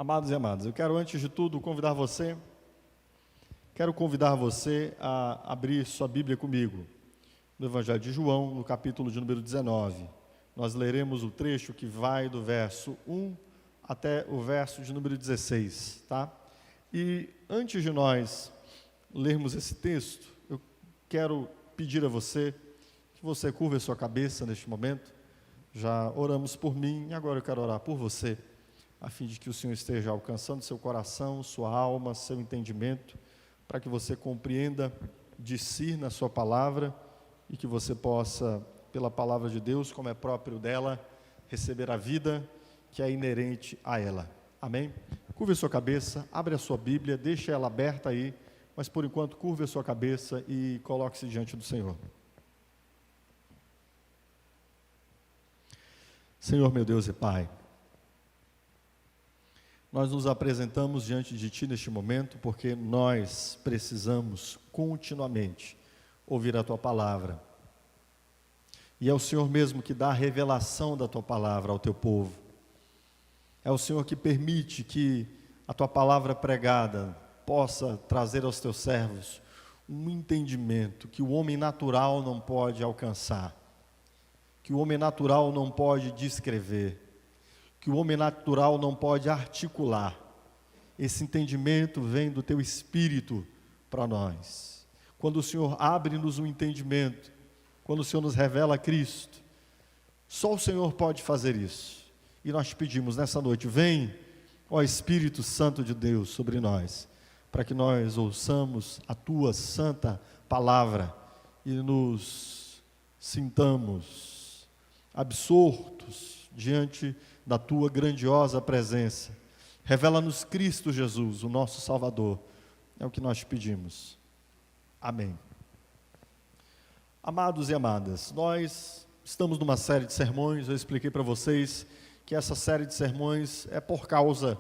Amados e amadas, eu quero antes de tudo convidar você a abrir sua Bíblia comigo, no Evangelho de João, no capítulo de número 19. Nós leremos o trecho que vai do verso 1 até o verso de número 16, tá? E antes de nós lermos esse texto, eu quero pedir a você que você curva a sua cabeça neste momento. Já oramos por mim e agora eu quero orar por você, a fim de que o Senhor esteja alcançando seu coração, sua alma, seu entendimento, para que você compreenda, discirna a sua palavra e que você possa, pela palavra de Deus, como é próprio dela, receber a vida que é inerente a ela. Amém? Curve a sua cabeça, abre a sua Bíblia, deixe ela aberta aí, mas por enquanto curve a sua cabeça e coloque-se diante do Senhor. Senhor meu Deus e Pai, nós nos apresentamos diante de Ti neste momento porque nós precisamos continuamente ouvir a Tua palavra. E é o Senhor mesmo que dá a revelação da Tua palavra ao Teu povo. É o Senhor que permite que a Tua palavra pregada possa trazer aos Teus servos um entendimento que o homem natural não pode alcançar, que o homem natural não pode descrever, que o homem natural não pode articular. Esse entendimento vem do Teu Espírito para nós. Quando o Senhor abre-nos o entendimento, quando o Senhor nos revela Cristo, só o Senhor pode fazer isso. E nós te pedimos nessa noite, vem, ó Espírito Santo de Deus, sobre nós, para que nós ouçamos a Tua santa palavra e nos sintamos absortos diante da Tua grandiosa presença. Revela-nos Cristo Jesus, o nosso Salvador. É o que nós te pedimos. Amém. Amados e amadas, nós estamos numa série de sermões. Eu expliquei para vocês que essa série de sermões é por causa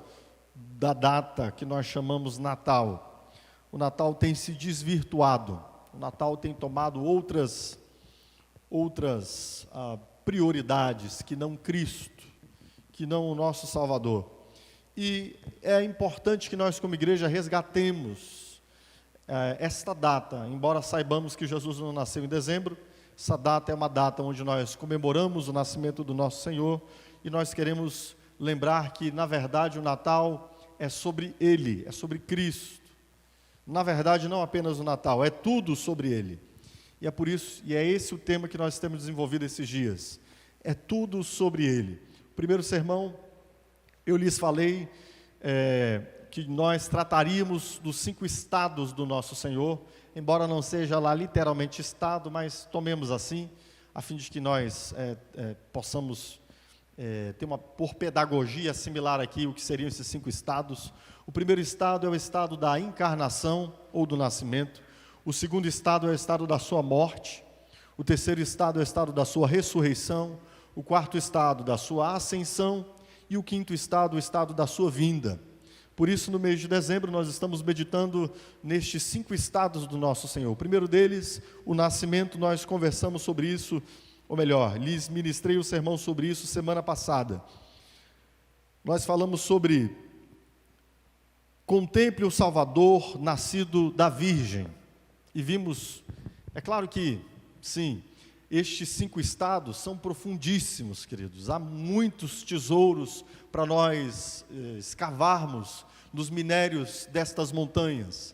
da data que nós chamamos Natal. O Natal tem se desvirtuado, o Natal tem tomado outras prioridades que não Cristo, que não o nosso Salvador. E é importante que nós como igreja resgatemos esta data, embora saibamos que Jesus não nasceu em dezembro. Essa data é uma data onde nós comemoramos o nascimento do nosso Senhor, e nós queremos lembrar que, na verdade, o Natal é sobre Ele, é sobre Cristo. Na verdade, não apenas o Natal, é tudo sobre Ele. E é por isso, e é esse o tema que nós temos desenvolvido esses dias. É tudo sobre Ele. O primeiro sermão, eu lhes falei que nós trataríamos dos 5 estados do nosso Senhor, embora não seja lá literalmente estado, mas tomemos assim, a fim de que nós possamos ter por pedagogia similar aqui o que seriam esses 5 estados. O primeiro estado é o estado da encarnação ou do nascimento. O segundo estado é o estado da sua morte. O terceiro estado é o estado da sua ressurreição. O quarto estado da sua ascensão. E o quinto estado, o estado da sua vinda. Por isso, no mês de dezembro, nós estamos meditando nestes 5 estados do nosso Senhor. O primeiro deles, o nascimento. Nós conversamos sobre isso, ou melhor, lhes ministrei o sermão sobre isso semana passada. Nós falamos sobre contemple o Salvador nascido da Virgem. E vimos, é claro que, sim, estes 5 estados são profundíssimos, queridos. Há muitos tesouros para nós escavarmos nos minérios destas montanhas.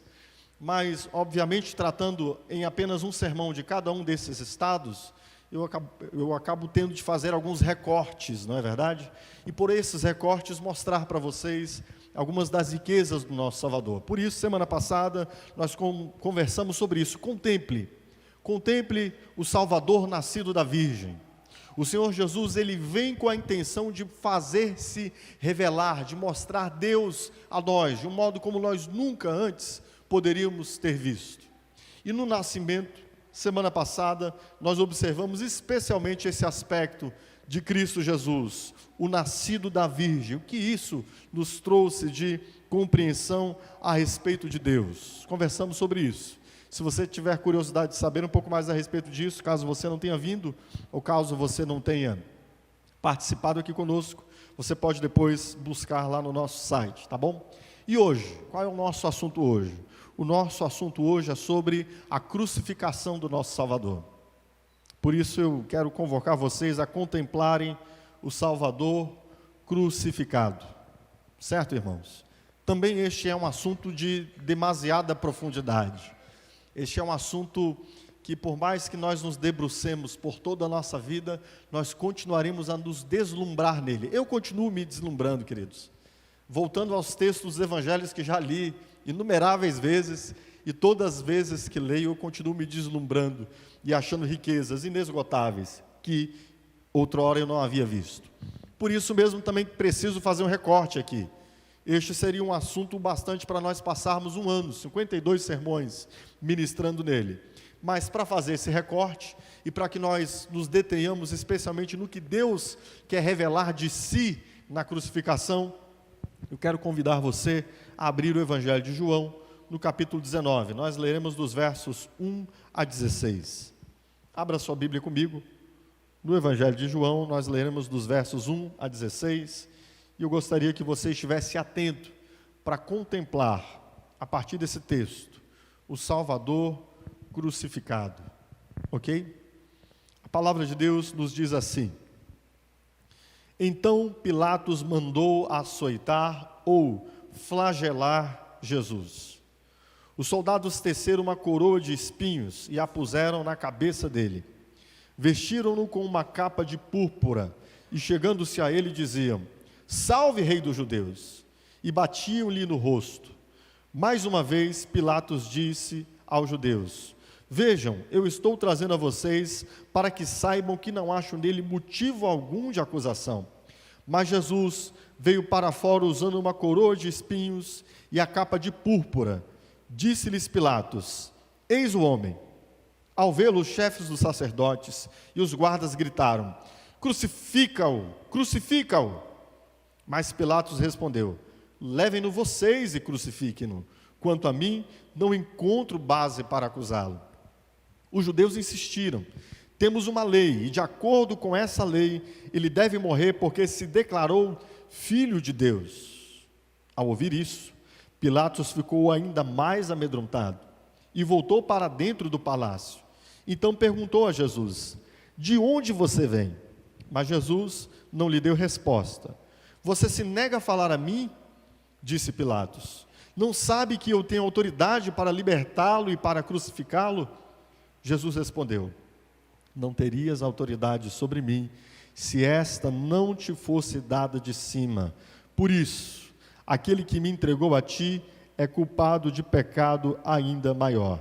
Mas, obviamente, tratando em apenas um sermão de cada um desses estados, eu acabo tendo de fazer alguns recortes, não é verdade? E por esses recortes mostrar para vocês algumas das riquezas do nosso Salvador. Por isso, semana passada, nós conversamos sobre isso. Contemple o Salvador nascido da Virgem. O Senhor Jesus, Ele vem com a intenção de fazer-se revelar, de mostrar Deus a nós, de um modo como nós nunca antes poderíamos ter visto. E no nascimento, semana passada, nós observamos especialmente esse aspecto de Cristo Jesus, o nascido da Virgem. O que isso nos trouxe de compreensão a respeito de Deus? Conversamos sobre isso. Se você tiver curiosidade de saber um pouco mais a respeito disso, caso você não tenha vindo, ou caso você não tenha participado aqui conosco, você pode depois buscar lá no nosso site, tá bom? E hoje, qual é o nosso assunto hoje? O nosso assunto hoje é sobre a crucificação do nosso Salvador. Por isso eu quero convocar vocês a contemplarem o Salvador crucificado. Certo, irmãos? Também este é um assunto de demasiada profundidade. Este é um assunto que, por mais que nós nos debrucemos por toda a nossa vida, nós continuaremos a nos deslumbrar nele. Eu continuo me deslumbrando, queridos. Voltando aos textos dos evangelhos que já li inumeráveis vezes, e todas as vezes que leio eu continuo me deslumbrando e achando riquezas inesgotáveis que outrora eu não havia visto. Por isso mesmo também preciso fazer um recorte aqui. Este seria um assunto bastante para nós passarmos um ano, 52 sermões ministrando nele. Mas para fazer esse recorte e para que nós nos detenhamos especialmente no que Deus quer revelar de si na crucificação, eu quero convidar você a abrir o Evangelho de João, no capítulo 19. Nós leremos dos versos 1 a 16. Abra sua Bíblia comigo. No Evangelho de João, nós leremos dos versos 1 a 16. E eu gostaria que você estivesse atento para contemplar, a partir desse texto, o Salvador crucificado. Ok? A palavra de Deus nos diz assim: Então Pilatos mandou açoitar ou flagelar Jesus. Os soldados teceram uma coroa de espinhos e a puseram na cabeça dele. Vestiram-no com uma capa de púrpura e, chegando-se a ele, diziam: Salve, Rei dos Judeus! E batiam-lhe no rosto. Mais uma vez, Pilatos disse aos judeus: Vejam, eu estou trazendo a vocês para que saibam que não acho nele motivo algum de acusação. Mas Jesus veio para fora usando uma coroa de espinhos e a capa de púrpura. Disse-lhes Pilatos: Eis o homem. Ao vê-lo, os chefes dos sacerdotes e os guardas gritaram: Crucifica-o! Crucifica-o! Mas Pilatos respondeu: Levem-no vocês e crucifiquem-no. Quanto a mim, não encontro base para acusá-lo. Os judeus insistiram: Temos uma lei, e de acordo com essa lei, ele deve morrer porque se declarou filho de Deus. Ao ouvir isso, Pilatos ficou ainda mais amedrontado e voltou para dentro do palácio. Então perguntou a Jesus: De onde você vem? Mas Jesus não lhe deu resposta. Você se nega a falar a mim? Disse Pilatos. Não sabe que eu tenho autoridade para libertá-lo e para crucificá-lo? Jesus respondeu: Não terias autoridade sobre mim se esta não te fosse dada de cima. Por isso, aquele que me entregou a ti é culpado de pecado ainda maior.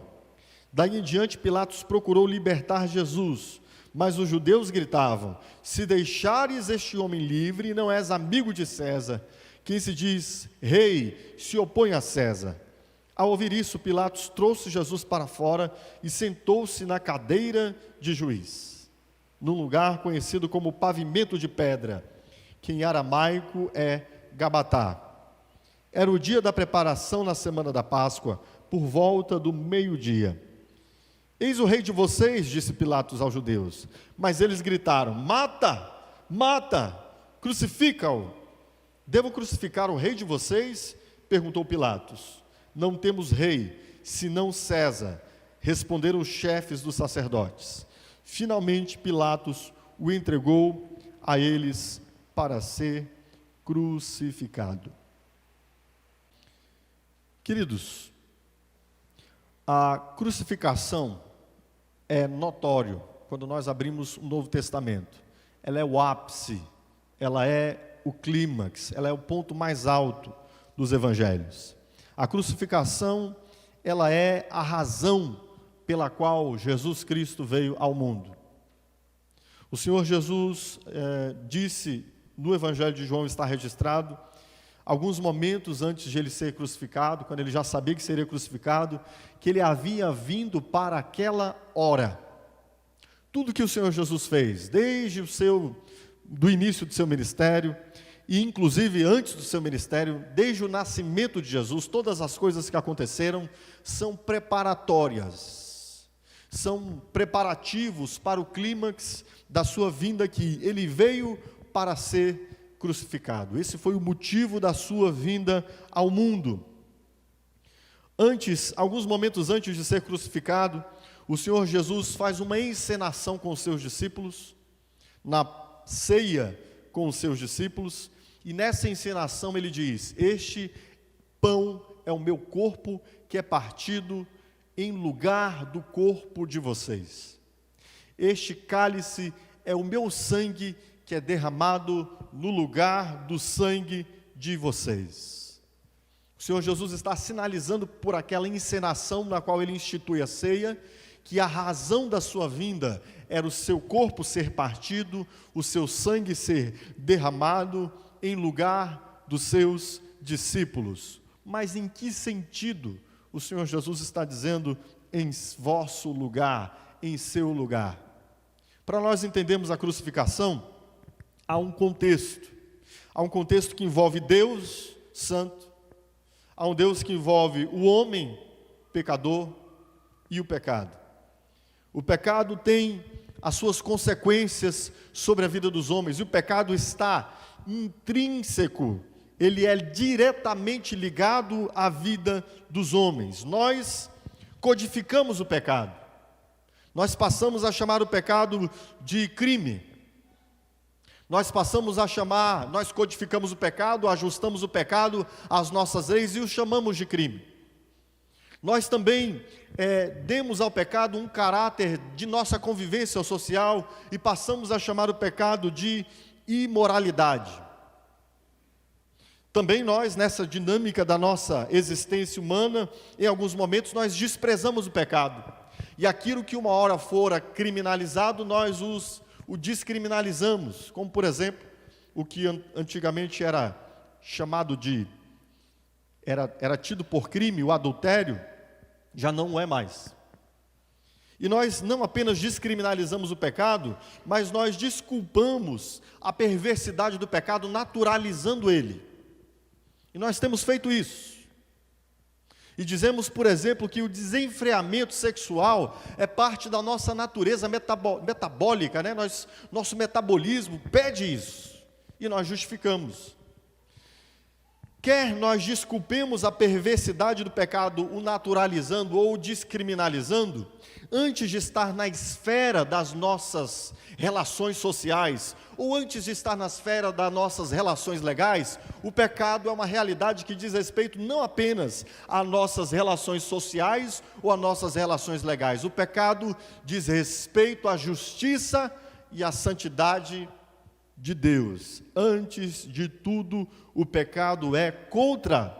Daí em diante, Pilatos procurou libertar Jesus, mas os judeus gritavam: Se deixares este homem livre, não és amigo de César. Quem se diz rei se opõe a César. Ao ouvir isso, Pilatos trouxe Jesus para fora e sentou-se na cadeira de juiz, num lugar conhecido como pavimento de pedra, que em aramaico é Gabatá. Era o dia da preparação na semana da Páscoa, por volta do meio-dia. Eis o rei de vocês, disse Pilatos aos judeus. Mas eles gritaram: Mata! Mata! Crucifica-o! Devo crucificar o rei de vocês? Perguntou Pilatos. Não temos rei, senão César, responderam os chefes dos sacerdotes. Finalmente Pilatos o entregou a eles para ser crucificado. Queridos, a crucificação é notório quando nós abrimos o Novo Testamento. Ela é o ápice, ela é o clímax, ela é o ponto mais alto dos evangelhos. A crucificação, ela é a razão pela qual Jesus Cristo veio ao mundo. O Senhor Jesus disse, no Evangelho de João está registrado, alguns momentos antes de ele ser crucificado, quando ele já sabia que seria crucificado, que ele havia vindo para aquela hora. Tudo que o Senhor Jesus fez, desde do início do seu ministério, e inclusive antes do seu ministério, desde o nascimento de Jesus, todas as coisas que aconteceram são preparatórias, são preparativos para o clímax da sua vinda aqui. Ele veio para ser crucificado. Esse foi o motivo da sua vinda ao mundo. Alguns momentos antes de ser crucificado, o Senhor Jesus faz uma encenação com os seus discípulos, na ceia com os seus discípulos, e nessa encenação ele diz: este pão é o meu corpo que é partido em lugar do corpo de vocês. Este cálice é o meu sangue que é derramado no lugar do sangue de vocês. O Senhor Jesus está sinalizando por aquela encenação na qual ele institui a ceia, que a razão da sua vinda era o seu corpo ser partido, o seu sangue ser derramado em lugar dos seus discípulos. Mas em que sentido o Senhor Jesus está dizendo em vosso lugar, em seu lugar? Para nós entendermos a crucificação, há um contexto que envolve Deus santo, há um Deus que envolve o homem pecador e o pecado. O pecado tem as suas consequências sobre a vida dos homens, e o pecado está intrínseco, ele é diretamente ligado à vida dos homens. Nós codificamos o pecado, nós passamos a chamar o pecado de crime, nós codificamos o pecado, ajustamos o pecado às nossas leis e o chamamos de crime. Nós também demos ao pecado um caráter de nossa convivência social e passamos a chamar o pecado de imoralidade. Também nós, nessa dinâmica da nossa existência humana, em alguns momentos nós desprezamos o pecado. E aquilo que uma hora fora criminalizado, nós o descriminalizamos. Como, por exemplo, o que antigamente era chamado de... Era tido por crime, o adultério, já não é mais. E nós não apenas descriminalizamos o pecado, mas nós desculpamos a perversidade do pecado, naturalizando ele. E nós temos feito isso. E dizemos, por exemplo, que o desenfreamento sexual é parte da nossa natureza metabólica, né? Nosso metabolismo pede isso. E nós justificamos. Quer nós desculpemos a perversidade do pecado, o naturalizando ou o descriminalizando, antes de estar na esfera das nossas relações sociais, ou antes de estar na esfera das nossas relações legais, o pecado é uma realidade que diz respeito não apenas a nossas relações sociais ou a nossas relações legais. O pecado diz respeito à justiça e à santidade de Deus. Antes de tudo, o pecado é contra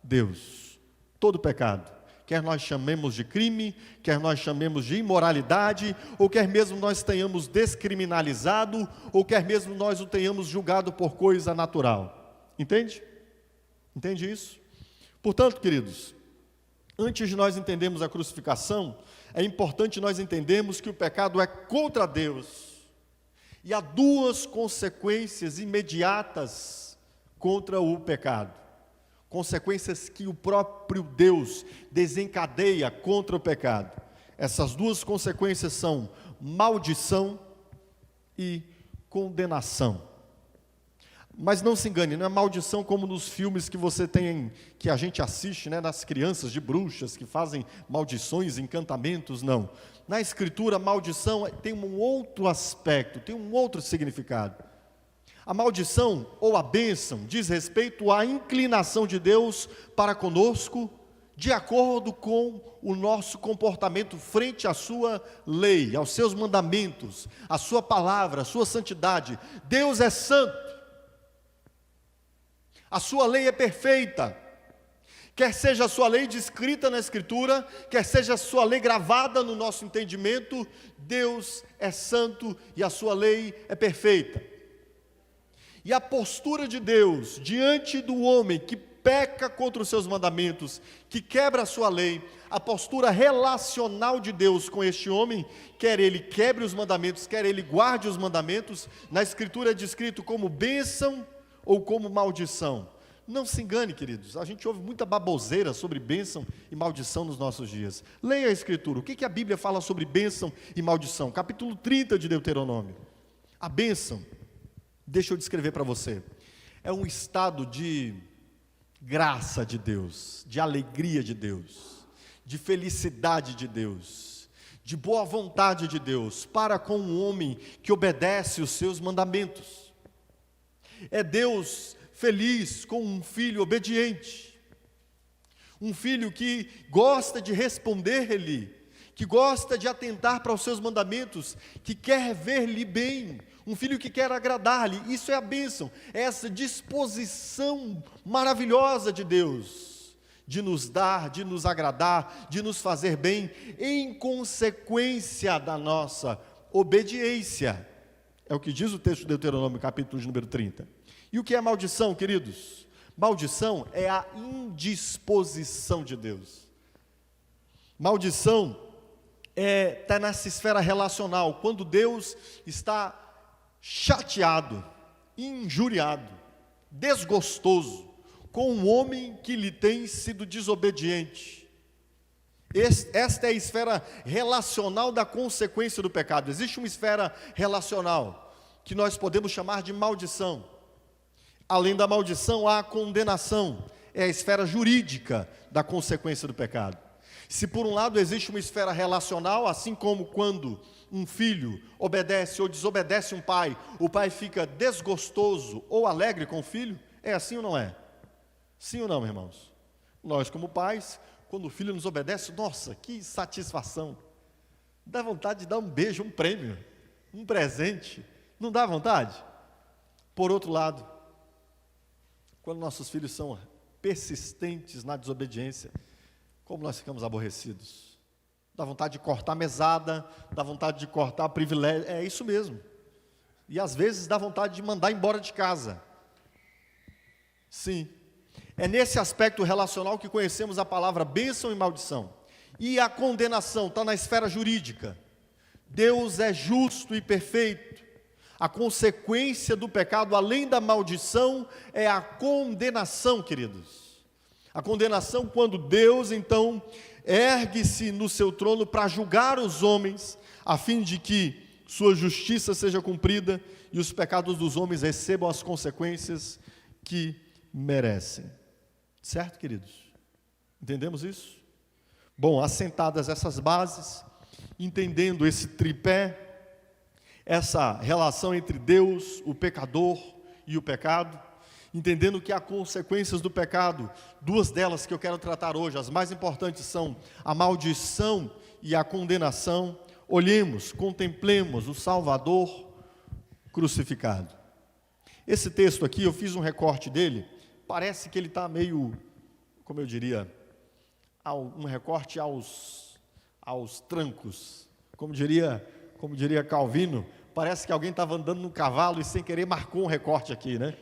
Deus. Todo pecado, quer nós chamemos de crime, quer nós chamemos de imoralidade, ou quer mesmo nós tenhamos descriminalizado, ou quer mesmo nós o tenhamos julgado por coisa natural. Entende? Entende isso? Portanto, queridos, antes de nós entendermos a crucificação, é importante nós entendermos que o pecado é contra Deus. E há duas consequências imediatas contra o pecado. Consequências que o próprio Deus desencadeia contra o pecado. Essas duas consequências são maldição e condenação. Mas não se engane, não é maldição como nos filmes que você tem, que a gente assiste, né, das crianças de bruxas que fazem maldições, encantamentos, não. Na Escritura, maldição tem um outro aspecto, tem um outro significado. A maldição ou a bênção diz respeito à inclinação de Deus para conosco, de acordo com o nosso comportamento frente à sua lei, aos seus mandamentos, à sua palavra, à sua santidade. Deus é santo. A sua lei é perfeita. Quer seja a sua lei descrita na Escritura, quer seja a sua lei gravada no nosso entendimento, Deus é santo e a sua lei é perfeita. E a postura de Deus diante do homem que peca contra os seus mandamentos, que quebra a sua lei, a postura relacional de Deus com este homem, quer ele quebre os mandamentos, quer ele guarde os mandamentos, na Escritura é descrito como bênção ou como maldição. Não se engane, queridos, a gente ouve muita baboseira sobre bênção e maldição nos nossos dias. Leia a Escritura, o que a Bíblia fala sobre bênção e maldição? Capítulo 30 de Deuteronômio. A bênção Deixa eu descrever para você. É um estado de graça de Deus, de alegria de Deus, de felicidade de Deus, de boa vontade de Deus para com um homem que obedece os seus mandamentos. É Deus feliz com um filho obediente, um filho que gosta de responder-lhe, que gosta de atentar para os seus mandamentos, que quer ver-lhe bem, um filho que quer agradar-lhe. Isso é a bênção, é essa disposição maravilhosa de Deus, de nos dar, de nos agradar, de nos fazer bem, em consequência da nossa obediência. É o que diz o texto de Deuteronômio, capítulo de número 30. E o que é maldição, queridos? Maldição é a indisposição de Deus. Maldição está nessa esfera relacional, quando Deus está chateado, injuriado, desgostoso com um homem que lhe tem sido desobediente. Esta é a esfera relacional da consequência do pecado. Existe uma esfera relacional que nós podemos chamar de maldição. Além da maldição, há a condenação, é a esfera jurídica da consequência do pecado. Se por um lado existe uma esfera relacional, assim como quando um filho obedece ou desobedece um pai, o pai fica desgostoso ou alegre com o filho, é assim ou não é? Sim ou não, irmãos? Nós como pais, quando o filho nos obedece, nossa, que satisfação, dá vontade de dar um beijo, um prêmio, um presente, não dá vontade? Por outro lado, quando nossos filhos são persistentes na desobediência, como nós ficamos aborrecidos. Dá vontade de cortar a mesada, dá vontade de cortar privilégio, é isso mesmo. E às vezes dá vontade de mandar embora de casa. Sim, é nesse aspecto relacional que conhecemos a palavra bênção e maldição. E a condenação está na esfera jurídica. Deus é justo e perfeito. A consequência do pecado, além da maldição, é a condenação, queridos. A condenação quando Deus, então, ergue-se no seu trono para julgar os homens, a fim de que sua justiça seja cumprida e os pecados dos homens recebam as consequências que merecem. Certo, queridos? Entendemos isso? Bom, assentadas essas bases, entendendo esse tripé, essa relação entre Deus, o pecador e o pecado, entendendo que há consequências do pecado, duas delas que eu quero tratar hoje, as mais importantes são a maldição e a condenação. Olhemos, contemplemos o Salvador crucificado. Esse texto aqui, eu fiz um recorte dele, parece que ele está meio, como eu diria, um recorte aos trancos, como diria Calvino, parece que alguém estava andando no cavalo e sem querer marcou um recorte aqui, né?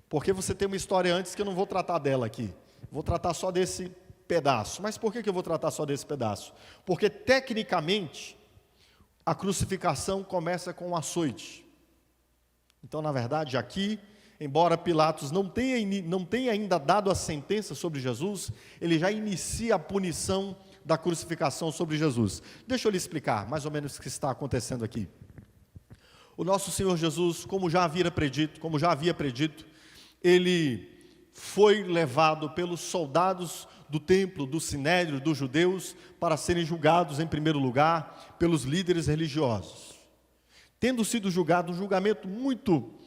Porque você tem uma história antes que eu não vou tratar dela aqui, vou tratar só desse pedaço. Mas por que eu vou tratar só desse pedaço? Porque tecnicamente a crucificação começa com um açoite. Então, na verdade, aqui, embora Pilatos não tenha ainda dado a sentença sobre Jesus, ele já inicia a punição da crucificação sobre Jesus. Deixa eu lhe explicar mais ou menos o que está acontecendo aqui. O nosso Senhor Jesus, como já havia predito, ele foi levado pelos soldados do templo, do sinédrio, dos judeus, para serem julgados em primeiro lugar pelos líderes religiosos. Tendo sido julgado, um julgamento muito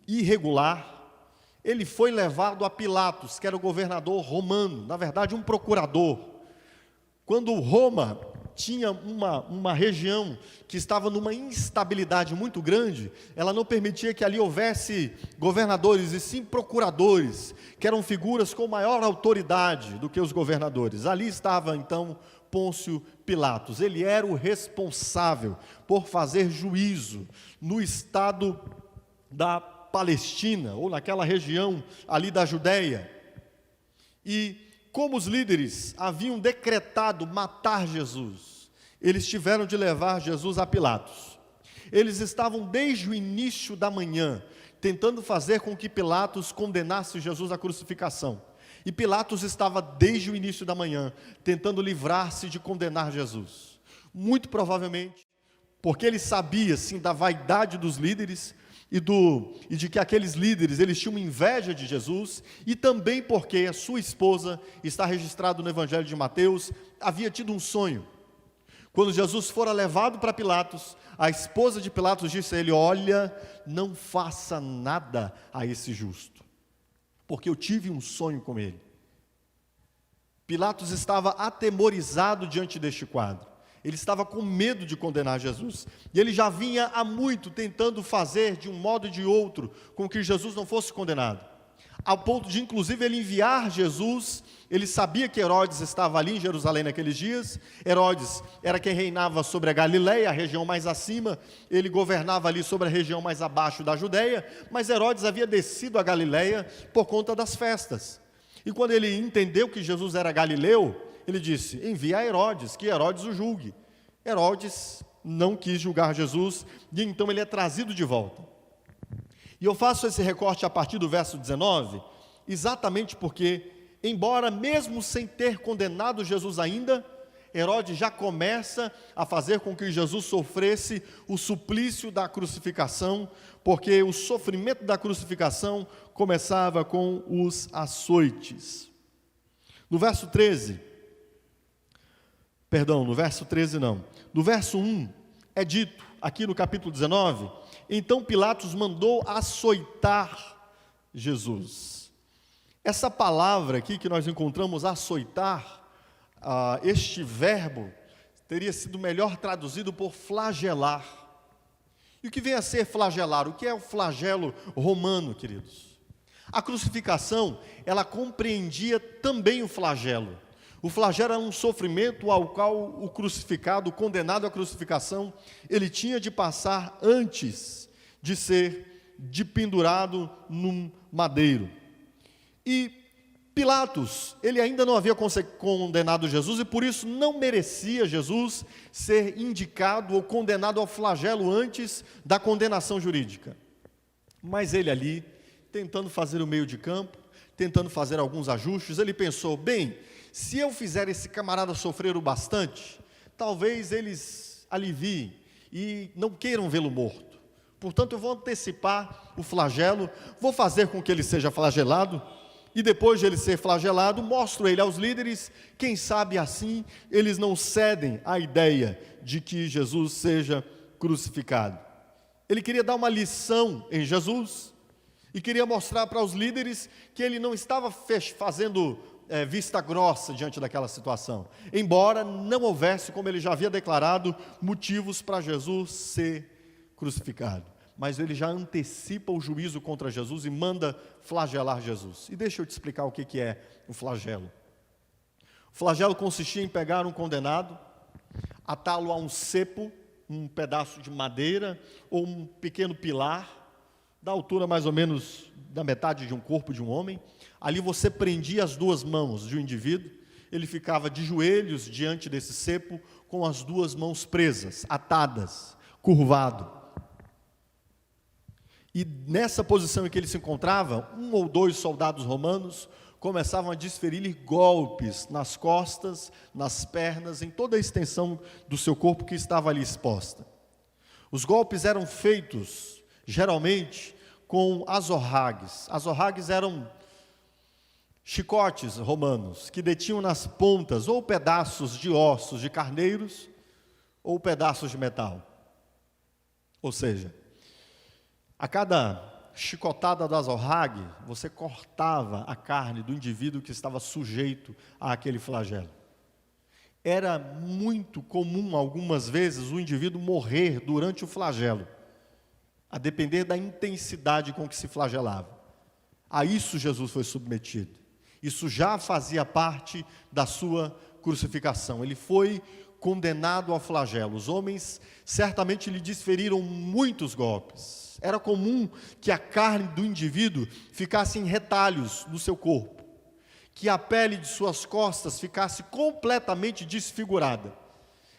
irregular, ele foi levado a Pilatos, que era o governador romano, na verdade um procurador. Quando Roma tinha uma região que estava numa instabilidade muito grande, ela não permitia que ali houvesse governadores, e sim procuradores, que eram figuras com maior autoridade do que os governadores. Ali estava então Pôncio Pilatos, ele era o responsável por fazer juízo no estado da Palestina, ou naquela região ali da Judéia. E como os líderes haviam decretado matar Jesus, eles tiveram de levar Jesus a Pilatos. Eles estavam desde o início da manhã tentando fazer com que Pilatos condenasse Jesus à crucificação. E Pilatos estava desde o início da manhã tentando livrar-se de condenar Jesus. Muito provavelmente, porque ele sabia, sim, da vaidade dos líderes e de que aqueles líderes, eles tinham inveja de Jesus, e também porque a sua esposa, está registrado no Evangelho de Mateus, havia tido um sonho. Quando Jesus fora levado para Pilatos, a esposa de Pilatos disse a ele: olha, não faça nada a esse justo, porque eu tive um sonho com ele. Pilatos estava atemorizado diante deste quadro. Ele estava com medo de condenar Jesus. E ele já vinha há muito tentando fazer de um modo ou de outro com que Jesus não fosse condenado. Ao ponto de, inclusive, ele enviar Jesus. Ele sabia que Herodes estava ali em Jerusalém naqueles dias. Herodes era quem reinava sobre a Galileia, a região mais acima. Ele governava ali sobre a região mais abaixo da Judeia. Mas Herodes havia descido a Galileia por conta das festas. E quando ele entendeu que Jesus era galileu, ele disse: envia a Herodes, que Herodes o julgue. Herodes não quis julgar Jesus, e então ele é trazido de volta. E eu faço esse recorte a partir do verso 19, exatamente porque, embora mesmo sem ter condenado Jesus ainda, Herodes já começa a fazer com que Jesus sofresse o suplício da crucificação, porque o sofrimento da crucificação começava com os açoites. No verso 1 é dito, aqui no capítulo 19, então Pilatos mandou açoitar Jesus. Essa palavra aqui que nós encontramos, açoitar, este verbo teria sido melhor traduzido por flagelar. E o que vem a ser flagelar? O que é o flagelo romano, queridos? A crucificação, ela compreendia também o flagelo. O flagelo era um sofrimento ao qual o crucificado, o condenado à crucificação, ele tinha de passar antes de ser pendurado num madeiro. E Pilatos, ele ainda não havia condenado Jesus e por isso não merecia Jesus ser indicado ou condenado ao flagelo antes da condenação jurídica. Mas ele ali, tentando fazer o meio de campo, tentando fazer alguns ajustes, ele pensou: bem, se eu fizer esse camarada sofrer o bastante, talvez eles aliviem e não queiram vê-lo morto. Portanto, eu vou antecipar o flagelo, vou fazer com que ele seja flagelado, e depois de ele ser flagelado, mostro ele aos líderes, quem sabe assim eles não cedem à ideia de que Jesus seja crucificado. Ele queria dar uma lição em Jesus, e queria mostrar para os líderes que ele não estava fazendo vista grossa diante daquela situação, embora não houvesse, como ele já havia declarado, motivos para Jesus ser crucificado. Mas ele já antecipa o juízo contra Jesus e manda flagelar Jesus. E deixa eu te explicar o que é o flagelo. O flagelo consistia em pegar um condenado, atá-lo a um cepo, um pedaço de madeira ou um pequeno pilar, da altura mais ou menos da metade de um corpo de um homem. Ali você prendia as duas mãos de um indivíduo, ele ficava de joelhos diante desse cepo, com as duas mãos presas, atadas, curvado. E nessa posição em que ele se encontrava, 1 ou 2 soldados romanos começavam a desferir-lhe golpes nas costas, nas pernas, em toda a extensão do seu corpo que estava ali exposta. Os golpes eram feitos geralmente com azorragues. Azorragues eram chicotes romanos que detinham nas pontas ou pedaços de ossos de carneiros ou pedaços de metal. Ou seja, a cada chicotada do azorrague, você cortava a carne do indivíduo que estava sujeito àquele flagelo. Era muito comum, algumas vezes, o indivíduo morrer durante o flagelo, a depender da intensidade com que se flagelava. A isso Jesus foi submetido. Isso já fazia parte da sua crucificação. Ele foi condenado ao flagelo. Os homens certamente lhe desferiram muitos golpes. Era comum que a carne do indivíduo ficasse em retalhos no seu corpo, que a pele de suas costas ficasse completamente desfigurada.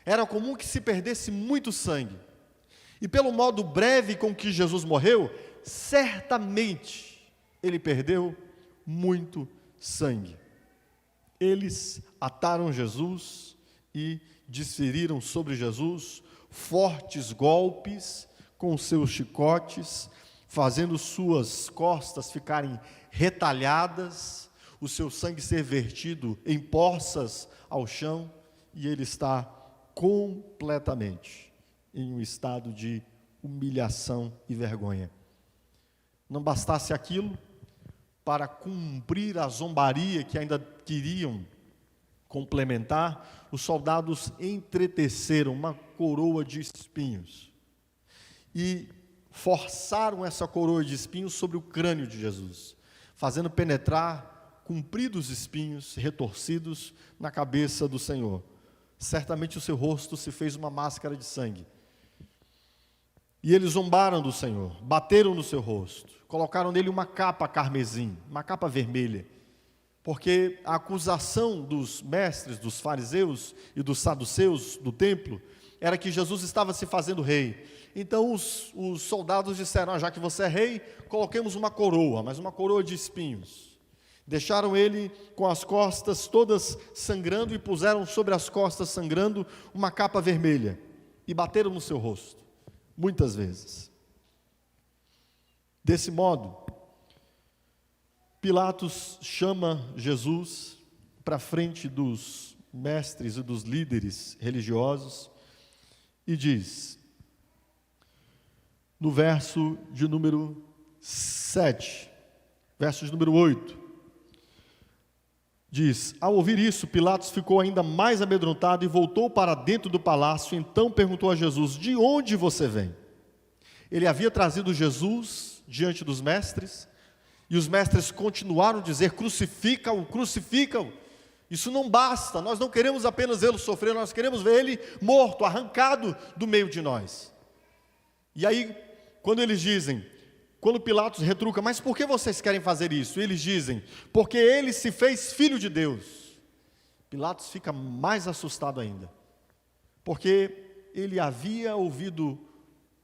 Era comum que se perdesse muito sangue. E pelo modo breve com que Jesus morreu, certamente ele perdeu muito sangue. Eles ataram Jesus e desferiram sobre Jesus fortes golpes com seus chicotes, fazendo suas costas ficarem retalhadas, o seu sangue ser vertido em poças ao chão, e ele está completamente em um estado de humilhação e vergonha. Não bastasse aquilo, para cumprir a zombaria que ainda queriam complementar, os soldados entreteceram uma coroa de espinhos e forçaram essa coroa de espinhos sobre o crânio de Jesus, fazendo penetrar compridos espinhos retorcidos na cabeça do Senhor. Certamente o seu rosto se fez uma máscara de sangue. E eles zombaram do Senhor, bateram no seu rosto, colocaram nele uma capa carmesim, uma capa vermelha, porque a acusação dos mestres, dos fariseus e dos saduceus do templo, era que Jesus estava se fazendo rei. Então os soldados disseram: já que você é rei, coloquemos uma coroa, mas uma coroa de espinhos. Deixaram ele com as costas todas sangrando e puseram sobre as costas sangrando uma capa vermelha e bateram no seu rosto, muitas vezes. Desse modo, Pilatos chama Jesus para frente dos mestres e dos líderes religiosos e diz, no verso de número 7, verso de número 8, diz: ao ouvir isso, Pilatos ficou ainda mais amedrontado e voltou para dentro do palácio. Então perguntou a Jesus: de onde você vem? Ele havia trazido Jesus diante dos mestres, e os mestres continuaram a dizer: crucifica-o, crucifica-o. Isso não basta, nós não queremos apenas vê-lo sofrer, nós queremos ver ele morto, arrancado do meio de nós. E aí, quando Pilatos retruca: mas por que vocês querem fazer isso? Eles dizem: porque ele se fez filho de Deus. Pilatos fica mais assustado ainda, porque ele havia ouvido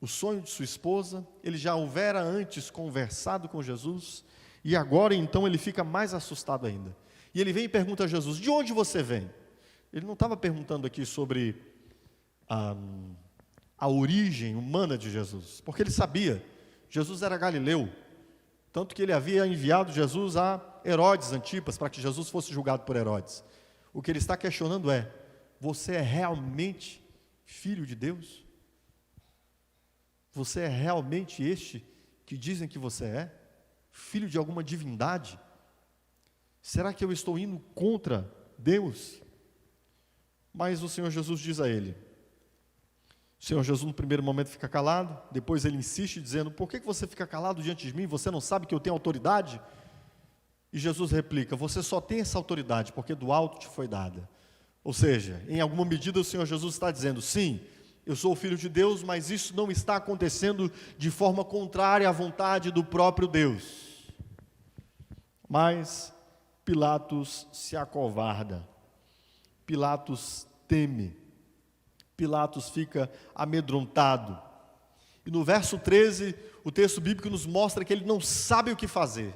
o sonho de sua esposa, ele já houvera antes conversado com Jesus, e agora então ele fica mais assustado ainda. E ele vem e pergunta a Jesus: de onde você vem? Ele não estava perguntando aqui sobre a origem humana de Jesus, porque ele sabia, Jesus era galileu, tanto que ele havia enviado Jesus a Herodes Antipas, para que Jesus fosse julgado por Herodes. O que ele está questionando é: você é realmente filho de Deus? Você é realmente este que dizem que você é? Filho de alguma divindade? Será que eu estou indo contra Deus? Mas o Senhor Jesus diz a ele. O Senhor Jesus no primeiro momento fica calado, depois ele insiste dizendo: por que você fica calado diante de mim? Você não sabe que eu tenho autoridade? E Jesus replica: você só tem essa autoridade porque do alto te foi dada. Ou seja, em alguma medida o Senhor Jesus está dizendo: sim, eu sou o Filho de Deus, mas isso não está acontecendo de forma contrária à vontade do próprio Deus. Mas Pilatos se acovarda, Pilatos teme, Pilatos fica amedrontado. E no verso 13, o texto bíblico nos mostra que ele não sabe o que fazer,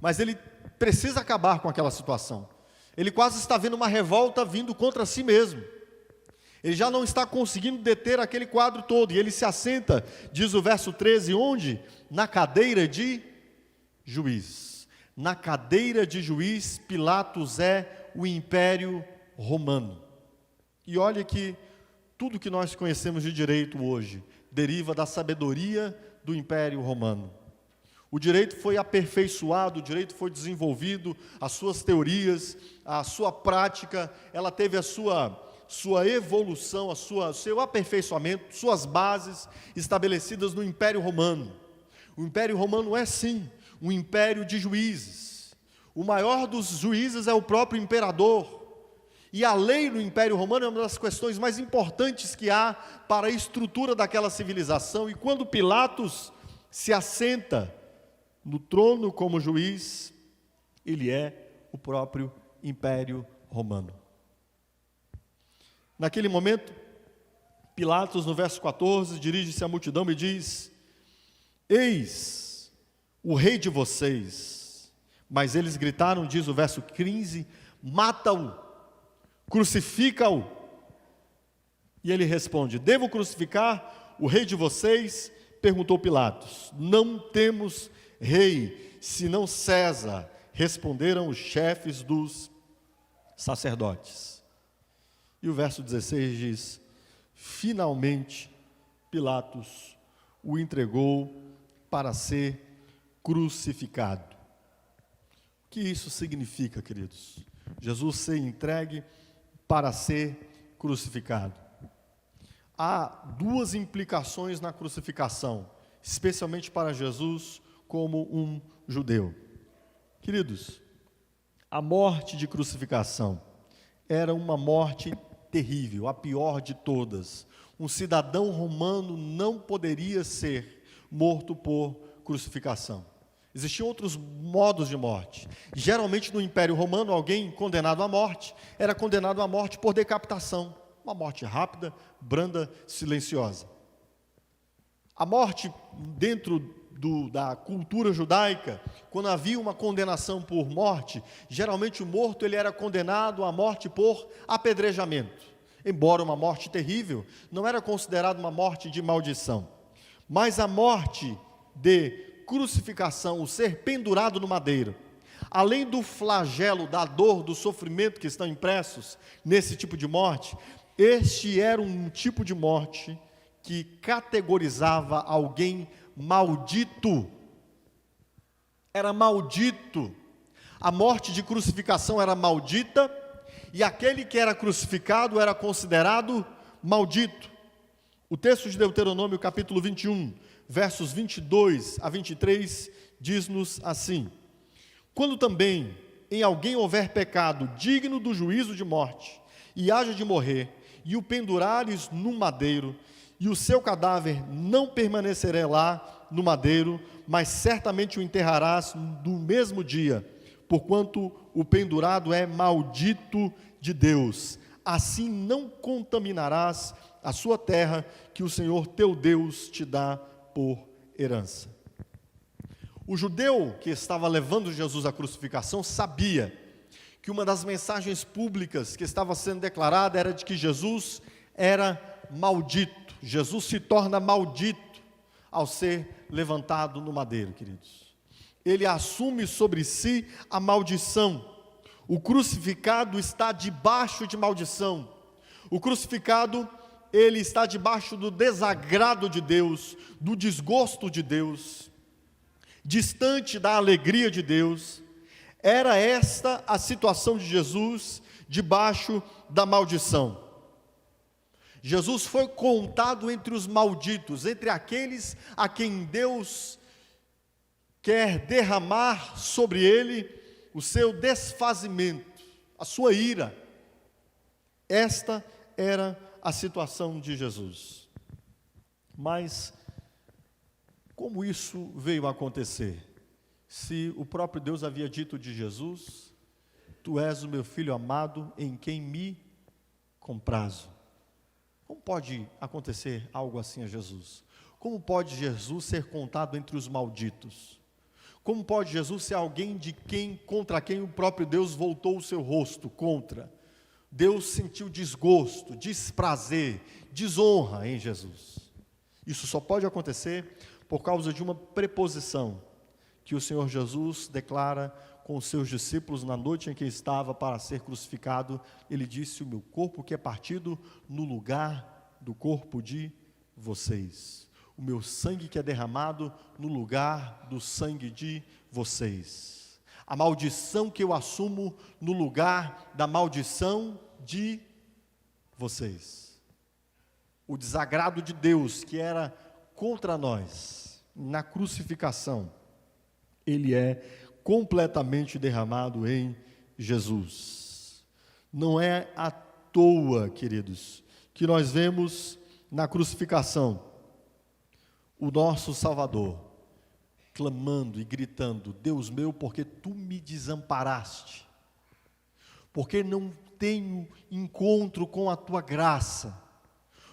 mas ele precisa acabar com aquela situação. Ele quase está vendo uma revolta vindo contra si mesmo. Ele já não está conseguindo deter aquele quadro todo, e ele se assenta, diz o verso 13, onde? Na cadeira de juiz. Na cadeira de juiz, Pilatos é o Império Romano. E olha que tudo que nós conhecemos de direito hoje deriva da sabedoria do Império Romano. O direito foi aperfeiçoado, o direito foi desenvolvido, as suas teorias, a sua prática, ela teve a sua evolução, seu aperfeiçoamento, suas bases estabelecidas no Império Romano. O Império Romano é sim um império de juízes. O maior dos juízes é o próprio imperador. E a lei no Império Romano é uma das questões mais importantes que há para a estrutura daquela civilização. E quando Pilatos se assenta no trono como juiz, ele é o próprio Império Romano. Naquele momento, Pilatos, no verso 14, dirige-se à multidão e diz: eis o rei de vocês. Mas eles gritaram, diz o verso 15: mata-o, crucifica-o. E ele responde: devo crucificar o rei de vocês? Perguntou Pilatos. Não temos rei, senão César, responderam os chefes dos sacerdotes. E o verso 16 diz: finalmente Pilatos o entregou para ser crucificado. O que isso significa, queridos? Jesus ser entregue para ser crucificado. Há duas implicações na crucificação, especialmente para Jesus como um judeu. Queridos, a morte de crucificação era uma morte terrível, a pior de todas. Um cidadão romano não poderia ser morto por crucificação. Existiam outros modos de morte. Geralmente no Império Romano, alguém condenado à morte era condenado à morte por decapitação. Uma morte rápida, branda, silenciosa. A morte dentro da cultura judaica, quando havia uma condenação por morte, geralmente o morto ele era condenado à morte por apedrejamento. Embora uma morte terrível, não era considerada uma morte de maldição. Mas a morte de crucificação, o ser pendurado no madeiro, além do flagelo, da dor, do sofrimento que estão impressos nesse tipo de morte, este era um tipo de morte que categorizava alguém maldito. Era maldito. A morte de crucificação era maldita, e aquele que era crucificado era considerado maldito. O texto de Deuteronômio, capítulo 21, versos 22 a 23, diz-nos assim: quando também em alguém houver pecado digno do juízo de morte, e haja de morrer, e o pendurares no madeiro, e o seu cadáver não permanecerá lá no madeiro, mas certamente o enterrarás no mesmo dia, porquanto o pendurado é maldito de Deus. Assim não contaminarás a sua terra, que o Senhor teu Deus te dá por herança. O judeu que estava levando Jesus à crucificação sabia que uma das mensagens públicas que estava sendo declarada era de que Jesus era maldito. Jesus se torna maldito ao ser levantado no madeiro, queridos. Ele assume sobre si a maldição. O crucificado está debaixo de maldição. O crucificado, ele está debaixo do desagrado de Deus, do desgosto de Deus, distante da alegria de Deus. Era esta a situação de Jesus debaixo da maldição. Jesus foi contado entre os malditos, entre aqueles a quem Deus quer derramar sobre ele o seu desfazimento, a sua ira. Esta era a situação de Jesus. Mas como isso veio a acontecer? Se o próprio Deus havia dito de Jesus: tu és o meu filho amado, em quem me comprazo. Como pode acontecer algo assim a Jesus? Como pode Jesus ser contado entre os malditos? Como pode Jesus ser alguém contra quem o próprio Deus voltou o seu rosto contra? Deus sentiu desgosto, desprazer, desonra em Jesus. Isso só pode acontecer por causa de uma preposição que o Senhor Jesus declara com os seus discípulos na noite em que estava para ser crucificado. Ele disse: o meu corpo que é partido no lugar do corpo de vocês. O meu sangue que é derramado no lugar do sangue de vocês. A maldição que eu assumo no lugar da maldição de vocês. O desagrado de Deus que era contra nós na crucificação, ele é completamente derramado em Jesus. Não é à toa, queridos, que nós vemos na crucificação o nosso Salvador clamando e gritando: Deus meu, porque tu me desamparaste, porque não tenho encontro com a tua graça,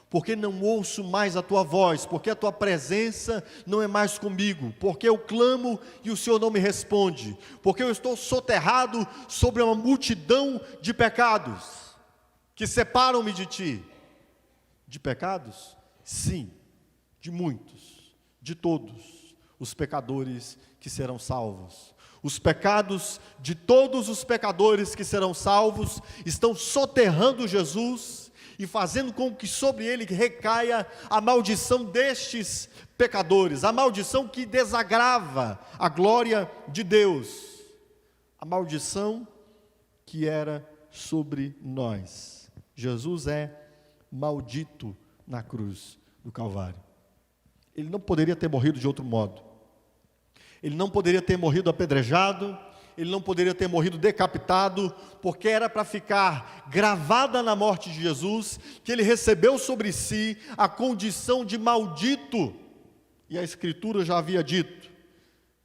porque não ouço mais a tua voz, porque a tua presença não é mais comigo, porque eu clamo e o Senhor não me responde, porque eu estou soterrado sobre uma multidão de pecados que separam-me de ti. de pecados? Sim, de muitos, de todos os pecadores que serão salvos. Os pecados de todos os pecadores que serão salvos estão soterrando Jesus e fazendo com que sobre ele recaia a maldição destes pecadores, a maldição que desagrava a glória de Deus, a maldição que era sobre nós. Jesus é maldito na cruz do Calvário. Ele não poderia ter morrido de outro modo. Ele não poderia ter morrido apedrejado, ele não poderia ter morrido decapitado, porque era para ficar gravada na morte de Jesus, que ele recebeu sobre si a condição de maldito. E a Escritura já havia dito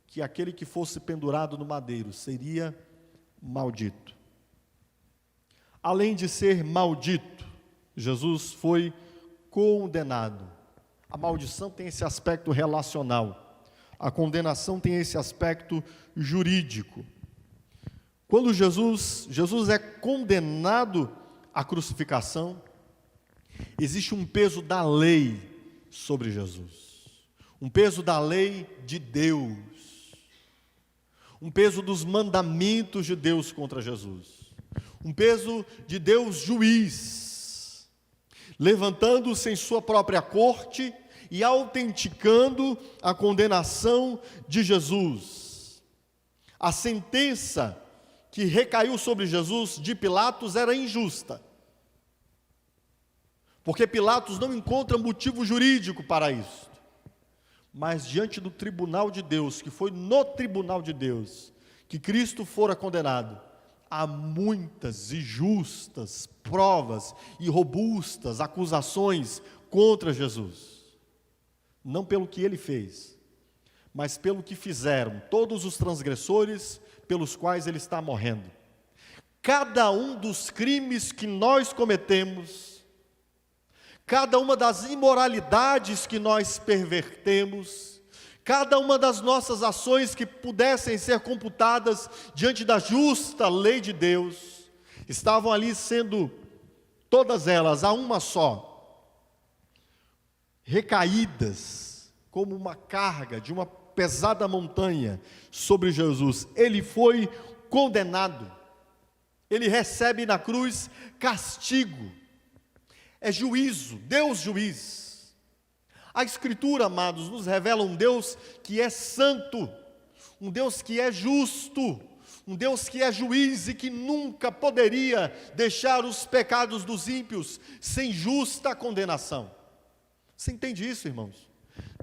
que aquele que fosse pendurado no madeiro seria maldito. Além de ser maldito, Jesus foi condenado. A maldição tem esse aspecto relacional. A condenação tem esse aspecto jurídico. Quando Jesus é condenado à crucificação, existe um peso da lei sobre Jesus, um peso da lei de Deus, um peso dos mandamentos de Deus contra Jesus, um peso de Deus juiz, levantando-se em sua própria corte e autenticando a condenação de Jesus. A sentença que recaiu sobre Jesus de Pilatos era injusta, porque Pilatos não encontra motivo jurídico para isso, mas diante do tribunal de Deus, que foi no tribunal de Deus que Cristo fora condenado, há muitas e justas provas e robustas acusações contra Jesus. Não pelo que ele fez, mas pelo que fizeram todos os transgressores pelos quais ele está morrendo. Cada um dos crimes que nós cometemos, cada uma das imoralidades que nós pervertemos, cada uma das nossas ações que pudessem ser computadas diante da justa lei de Deus, estavam ali sendo, todas elas, a uma só, recaídas como uma carga de uma pesada montanha sobre Jesus. Ele foi condenado, ele recebe na cruz castigo, é juízo, Deus juiz. A Escritura, amados, nos revela um Deus que é santo, um Deus que é justo, um Deus que é juiz e que nunca poderia deixar os pecados dos ímpios sem justa condenação. Você entende isso, irmãos?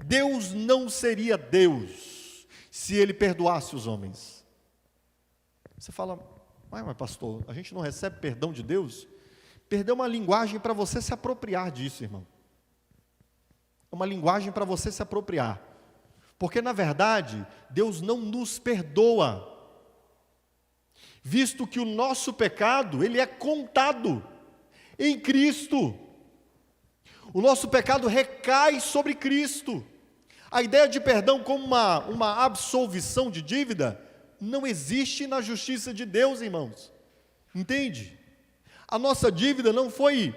Deus não seria Deus se Ele perdoasse os homens. Você fala, mas pastor, a gente não recebe perdão de Deus? Perdão é uma linguagem para você se apropriar disso, irmão. É uma linguagem para você se apropriar. Porque, na verdade, Deus não nos perdoa, visto que o nosso pecado, ele é contado em Cristo. O nosso pecado recai sobre Cristo. A ideia de perdão como uma absolvição de dívida não existe na justiça de Deus, irmãos. Entende? A nossa dívida não foi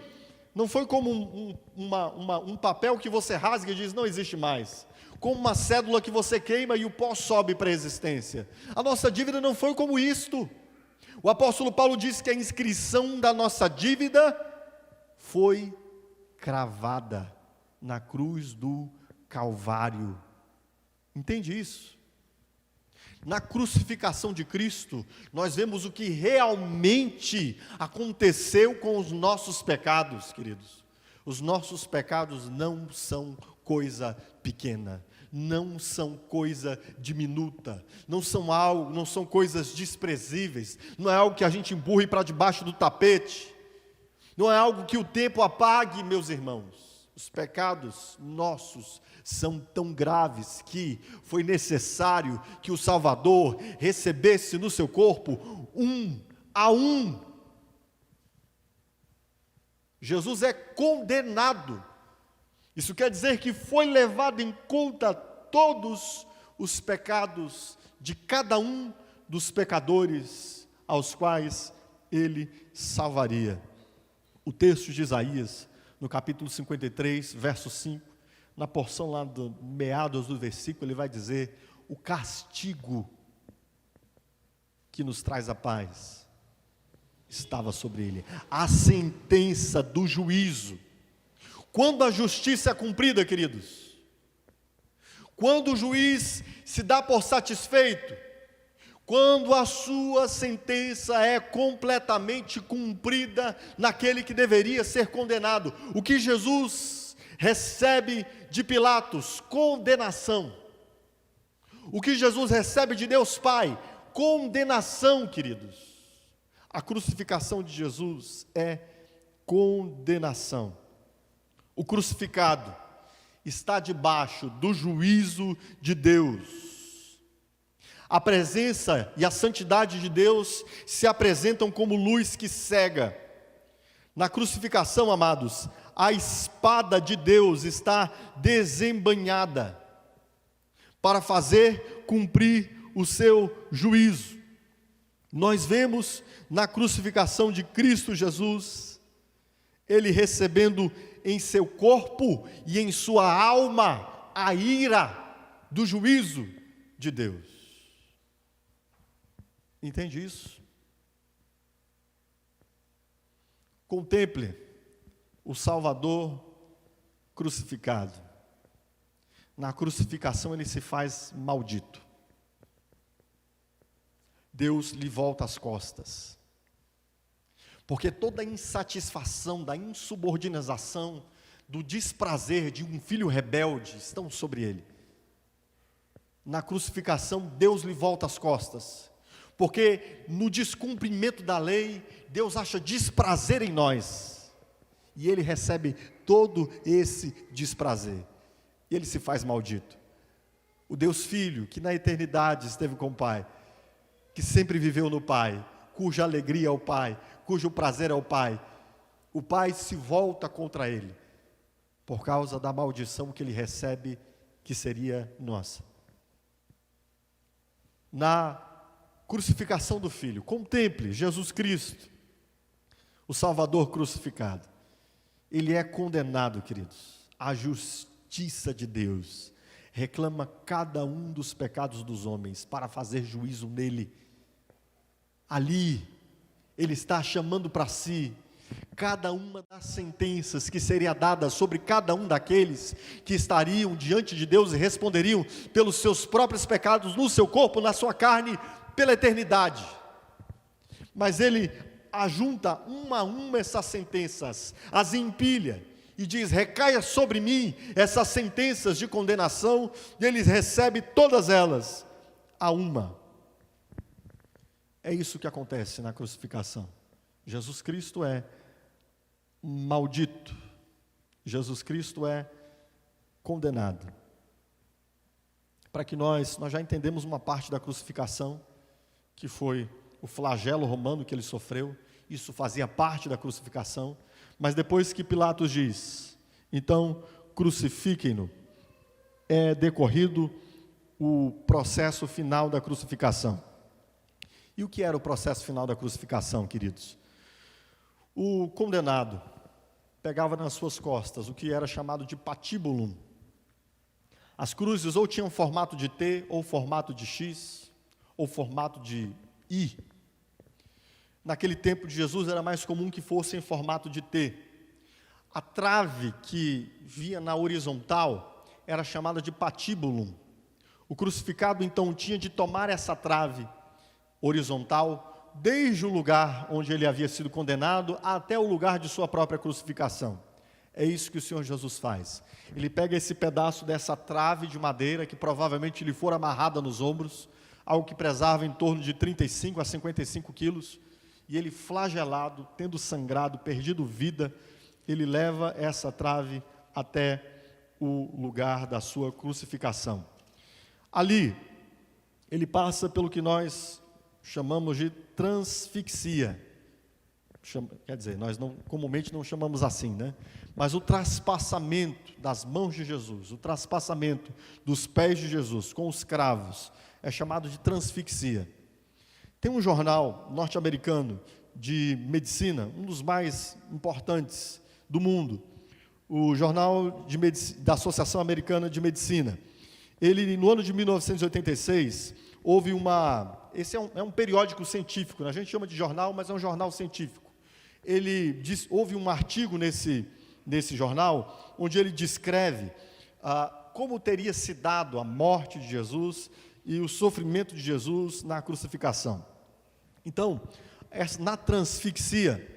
como um papel que você rasga e diz não existe mais, como uma cédula que você queima e o pó sobe para a existência. A nossa dívida não foi como isto. O apóstolo Paulo diz que a inscrição da nossa dívida foi cravada na cruz do Calvário. Entende isso? Na crucificação de Cristo, nós vemos o que realmente aconteceu com os nossos pecados, queridos. Os nossos pecados não são coisa pequena, não são coisa diminuta, não são coisas desprezíveis, não é algo que a gente empurre para debaixo do tapete, não é algo que o tempo apague, meus irmãos. Os pecados nossos são tão graves que foi necessário que o Salvador recebesse no seu corpo um a um. Jesus é condenado. Isso quer dizer que foi levado em conta todos os pecados de cada um dos pecadores aos quais ele salvaria. O texto de Isaías no capítulo 53, verso 5, na porção lá do meados do versículo, ele vai dizer: o castigo que nos traz a paz estava sobre ele. A sentença do juízo. Quando a justiça é cumprida, queridos, quando o juiz se dá por satisfeito, quando a sua sentença é completamente cumprida naquele que deveria ser condenado, o que Jesus recebe de Pilatos? Condenação. O que Jesus recebe de Deus Pai? Condenação, queridos. A crucificação de Jesus é condenação. O crucificado está debaixo do juízo de Deus. A presença e a santidade de Deus se apresentam como luz que cega. Na crucificação, amados, a espada de Deus está desembainhada para fazer cumprir o seu juízo. Nós vemos na crucificação de Cristo Jesus, ele recebendo em seu corpo e em sua alma a ira do juízo de Deus. Entende isso? Contemple o Salvador crucificado. Na crucificação ele se faz maldito. Deus lhe volta as costas. Porque toda a insatisfação, da insubordinação, do desprazer de um filho rebelde estão sobre ele. Na crucificação, Deus lhe volta as costas. Porque no descumprimento da lei, Deus acha desprazer em nós. E ele recebe todo esse desprazer. E ele se faz maldito. O Deus Filho, que na eternidade esteve com o Pai, que sempre viveu no Pai, cuja alegria é o Pai, cujo prazer é o Pai, o Pai se volta contra ele, por causa da maldição que ele recebe, que seria nossa. Na crucificação do Filho, contemple Jesus Cristo, o Salvador crucificado. Ele é condenado, queridos. A justiça de Deus reclama cada um dos pecados dos homens para fazer juízo nele. Ali, ele está chamando para si cada uma das sentenças que seria dada sobre cada um daqueles que estariam diante de Deus e responderiam pelos seus próprios pecados no seu corpo, na sua carne, pela eternidade. Mas ele ajunta uma a uma essas sentenças, as empilha e diz: recaia sobre mim essas sentenças de condenação, e ele recebe todas elas a uma. É isso que acontece na crucificação. Jesus Cristo é maldito. Jesus Cristo é condenado. Para que nós já entendemos uma parte da crucificação, que foi o flagelo romano que ele sofreu. Isso fazia parte da crucificação. Mas depois que Pilatos diz: então crucifiquem-no, é decorrido o processo final da crucificação. E o que era o processo final da crucificação, queridos? O condenado pegava nas suas costas o que era chamado de patíbulo. As cruzes ou tinham formato de T, ou formato de X, ou formato de I. Naquele tempo de Jesus era mais comum que fosse em formato de T. A trave que via na horizontal era chamada de patíbulo. O crucificado então tinha de tomar essa trave horizontal, desde o lugar onde ele havia sido condenado até o lugar de sua própria crucificação. É isso que o Senhor Jesus faz. Ele pega esse pedaço dessa trave de madeira, que provavelmente lhe fora amarrada nos ombros, algo que pesava em torno de 35 a 55 quilos, e ele, flagelado, tendo sangrado, perdido vida, ele leva essa trave até o lugar da sua crucificação. Ali, ele passa pelo que nós chamamos de transfixia. Quer dizer, nós comumente não chamamos assim, né? Mas o traspassamento das mãos de Jesus, o traspassamento dos pés de Jesus com os cravos, é chamado de transfixia. Tem um jornal norte-americano de medicina, um dos mais importantes do mundo, o Jornal da Associação Americana de Medicina. Ele, no ano de 1986, houve esse é um periódico científico, né? A gente chama de jornal, mas é um jornal científico. Houve um artigo nesse jornal, onde ele descreve como teria se dado a morte de Jesus e o sofrimento de Jesus na crucificação. Então, na transfixia,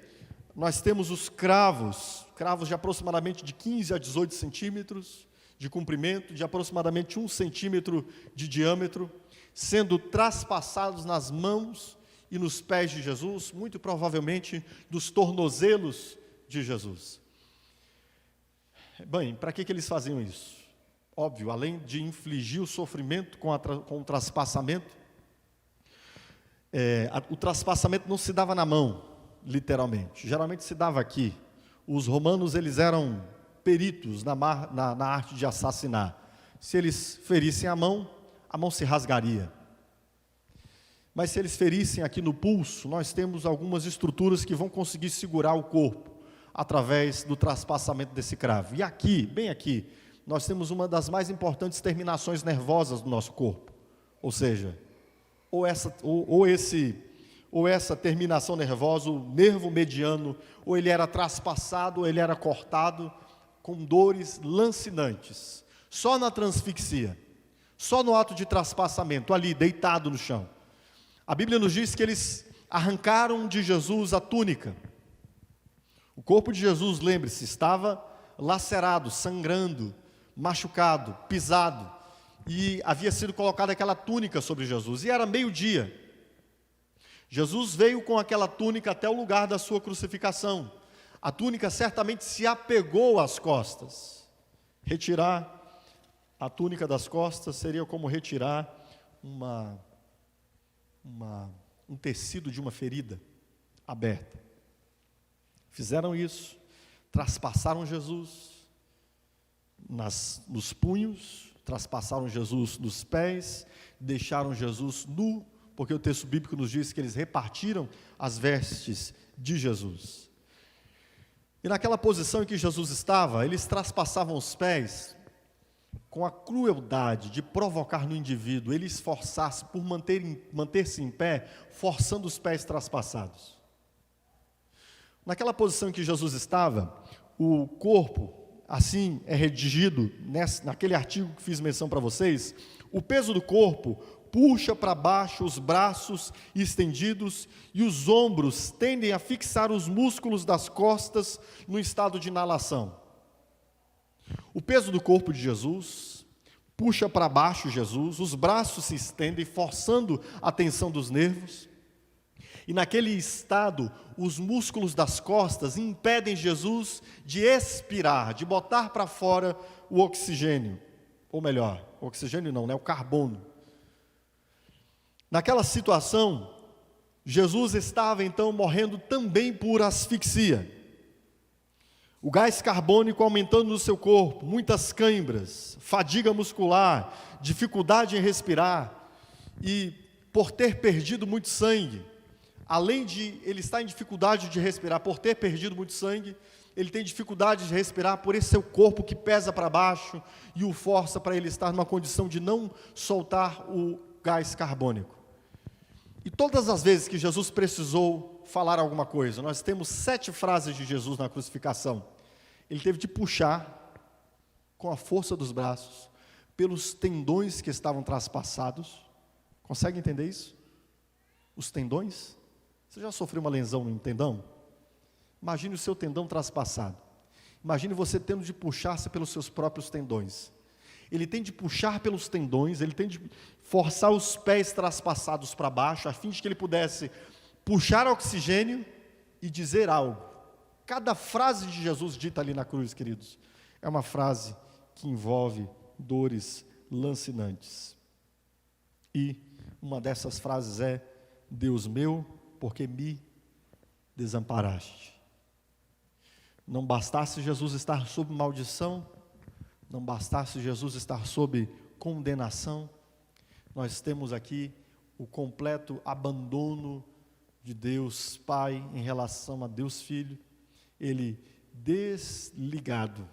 nós temos os cravos de aproximadamente de 15 a 18 centímetros de comprimento, de aproximadamente 1 centímetro de diâmetro, sendo traspassados nas mãos e nos pés de Jesus, muito provavelmente dos tornozelos de Jesus. Bem, para que eles faziam isso? Óbvio, além de infligir o sofrimento com o traspassamento, o traspassamento não se dava na mão, literalmente, geralmente se dava aqui. Os romanos, eles eram peritos na arte de assassinar. Se eles ferissem a mão se rasgaria. Mas se eles ferissem aqui no pulso, nós temos algumas estruturas que vão conseguir segurar o corpo através do traspassamento desse cravo. E aqui, bem aqui, nós temos uma das mais importantes terminações nervosas do nosso corpo. Ou seja, ou essa terminação nervosa, o nervo mediano, ou ele era traspassado, ou ele era cortado, com dores lancinantes. Só na transfixia, só no ato de traspassamento, ali, deitado no chão. A Bíblia nos diz que eles arrancaram de Jesus a túnica. O corpo de Jesus, lembre-se, estava lacerado, sangrando, machucado, pisado, e havia sido colocada aquela túnica sobre Jesus, e era meio-dia. Jesus veio com aquela túnica até o lugar da sua crucificação. A túnica certamente se apegou às costas. Retirar a túnica das costas seria como retirar um tecido de uma ferida aberta. Fizeram isso, traspassaram Jesus nos punhos, traspassaram Jesus nos pés, deixaram Jesus nu, porque o texto bíblico nos diz que eles repartiram as vestes de Jesus. E naquela posição em que Jesus estava, eles traspassavam os pés com a crueldade de provocar no indivíduo ele esforçar-se por manter-se em pé, forçando os pés traspassados. Naquela posição em que Jesus estava, o corpo, assim é redigido naquele artigo que fiz menção para vocês, o peso do corpo puxa para baixo os braços estendidos e os ombros tendem a fixar os músculos das costas no estado de inalação. O peso do corpo de Jesus puxa para baixo Jesus, os braços se estendem, forçando a tensão dos nervos. E naquele estado, os músculos das costas impedem Jesus de expirar, de botar para fora o oxigênio. Ou melhor, o oxigênio não, né? O carbono. Naquela situação, Jesus estava então morrendo também por asfixia. O gás carbônico aumentando no seu corpo, muitas câimbras, fadiga muscular, dificuldade em respirar, e por ter perdido muito sangue, além de ele estar em dificuldade de respirar, por ter perdido muito sangue, ele tem dificuldade de respirar por esse seu corpo que pesa para baixo e o força para ele estar numa condição de não soltar o gás carbônico. E todas as vezes que Jesus precisou falar alguma coisa, nós temos 7 frases de Jesus na crucificação. Ele teve de puxar, com a força dos braços, pelos tendões que estavam traspassados. Consegue entender isso? Os tendões? Você já sofreu uma lesão no tendão? Imagine o seu tendão traspassado. Imagine você tendo de puxar-se pelos seus próprios tendões. Ele tem de puxar pelos tendões, ele tem de forçar os pés traspassados para baixo, a fim de que ele pudesse puxar oxigênio e dizer algo. Cada frase de Jesus dita ali na cruz, queridos, é uma frase que envolve dores lancinantes. E uma dessas frases é: Deus meu, por que me desamparaste? Não bastasse Jesus estar sob maldição, não bastasse Jesus estar sob condenação, nós temos aqui o completo abandono de Deus Pai em relação a Deus Filho. Ele desligado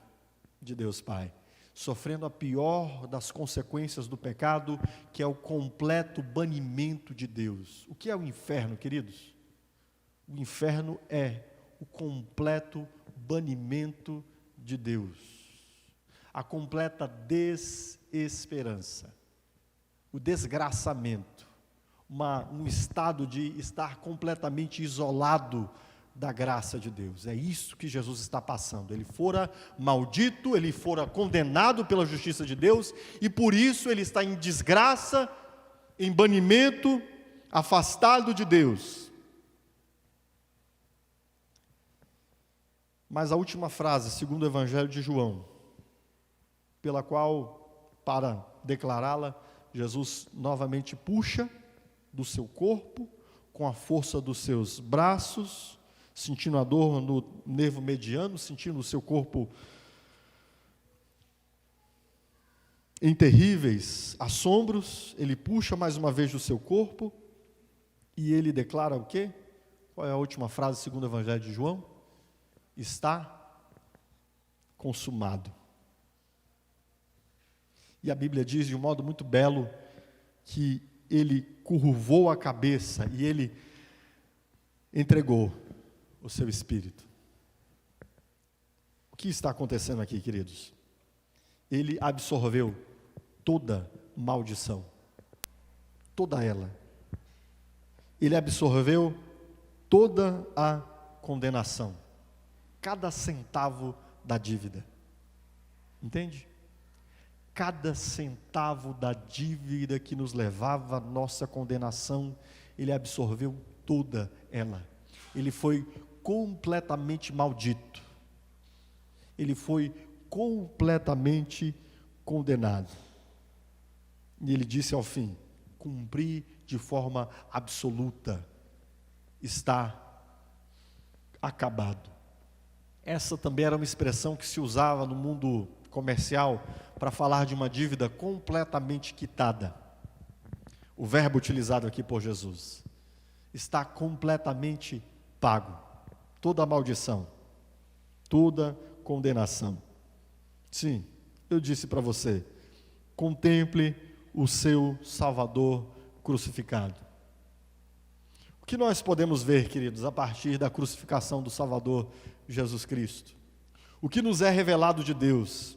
de Deus Pai, sofrendo a pior das consequências do pecado, que é o completo banimento de Deus. O que é o inferno, queridos? O inferno é o completo banimento de Deus, a completa desesperança, o desgraçamento, um estado de estar completamente isolado da graça de Deus. É isso que Jesus está passando. Ele fora maldito, ele fora condenado pela justiça de Deus, e por isso ele está em desgraça, em banimento, afastado de Deus. Mas a última frase, segundo o Evangelho de João, pela qual, para declará-la, Jesus novamente puxa do seu corpo, com a força dos seus braços, sentindo a dor no nervo mediano, sentindo o seu corpo em terríveis assombros, ele puxa mais uma vez do seu corpo, e ele declara o quê? Qual é a última frase segundo o Evangelho de João? Está consumado. E a Bíblia diz de um modo muito belo que ele curvou a cabeça e ele entregou o seu espírito. O que está acontecendo aqui, queridos? Ele absorveu toda maldição, toda ela. Ele absorveu toda a condenação, cada centavo da dívida. Entende? Cada centavo da dívida que nos levava à nossa condenação, ele absorveu toda ela. Ele foi completamente maldito. Ele foi completamente condenado. E ele disse ao fim: cumpri de forma absoluta, está acabado. Essa também era uma expressão que se usava no mundo comercial para falar de uma dívida completamente quitada. O verbo utilizado aqui por Jesus está completamente pago. Toda maldição, toda condenação. Sim, eu disse para você, contemple o seu Salvador crucificado. O que nós podemos ver, queridos, a partir da crucificação do Salvador Jesus Cristo? O que nos é revelado de Deus?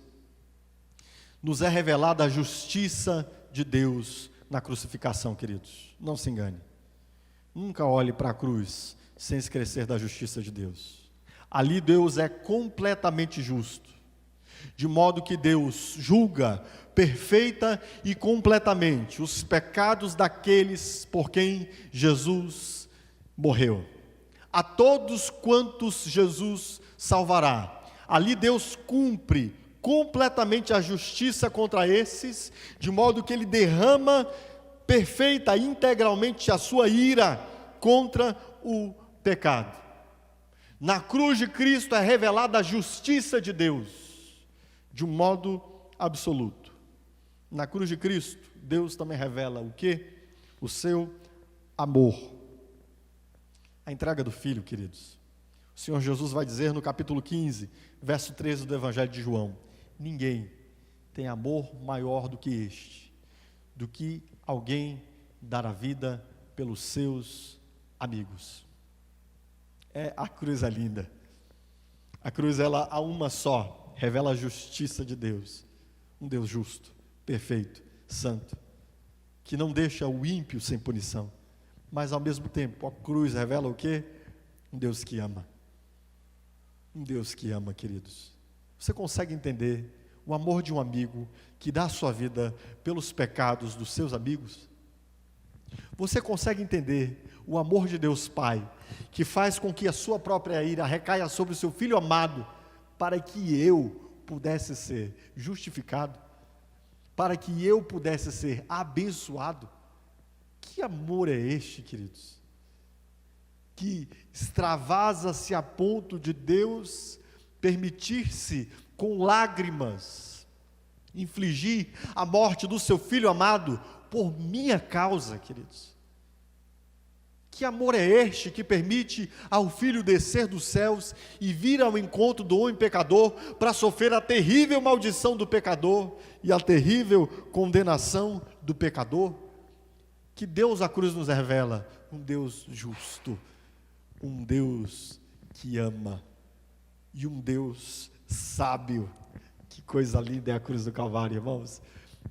Nos é revelada a justiça de Deus na crucificação, queridos. Não se engane. Nunca olhe para a cruz sem esquecer da justiça de Deus. Ali Deus é completamente justo, de modo que Deus julga perfeita e completamente os pecados daqueles por quem Jesus morreu. A todos quantos Jesus salvará. Ali Deus cumpre completamente a justiça contra esses, de modo que ele derrama perfeita, integralmente a sua ira contra o pecado. Na cruz de Cristo é revelada a justiça de Deus, de um modo absoluto. Na cruz de Cristo, Deus também revela o quê? O seu amor. A entrega do Filho, queridos. O Senhor Jesus vai dizer no capítulo 15, verso 13 do Evangelho de João: ninguém tem amor maior do que este, do que alguém dar a vida pelos seus amigos. A cruz é linda. A cruz, ela há uma só, revela a justiça de Deus. Um Deus justo, perfeito, santo, que não deixa o ímpio sem punição. Mas ao mesmo tempo, a cruz revela o quê? Um Deus que ama. Um Deus que ama, queridos. Você consegue entender o amor de um amigo que dá a sua vida pelos pecados dos seus amigos? Você consegue entender o amor de Deus Pai, que faz com que a sua própria ira recaia sobre o seu Filho amado, para que eu pudesse ser justificado, para que eu pudesse ser abençoado? Que amor é este, queridos? Que extravasa-se a ponto de Deus permitir-se, com lágrimas, infligir a morte do seu Filho amado por minha causa, queridos. Que amor é este que permite ao Filho descer dos céus e vir ao encontro do homem pecador para sofrer a terrível maldição do pecador e a terrível condenação do pecador? Que Deus, a cruz, nos revela um Deus justo, um Deus que ama e um Deus sábio. Que coisa linda é a cruz do Calvário, irmãos.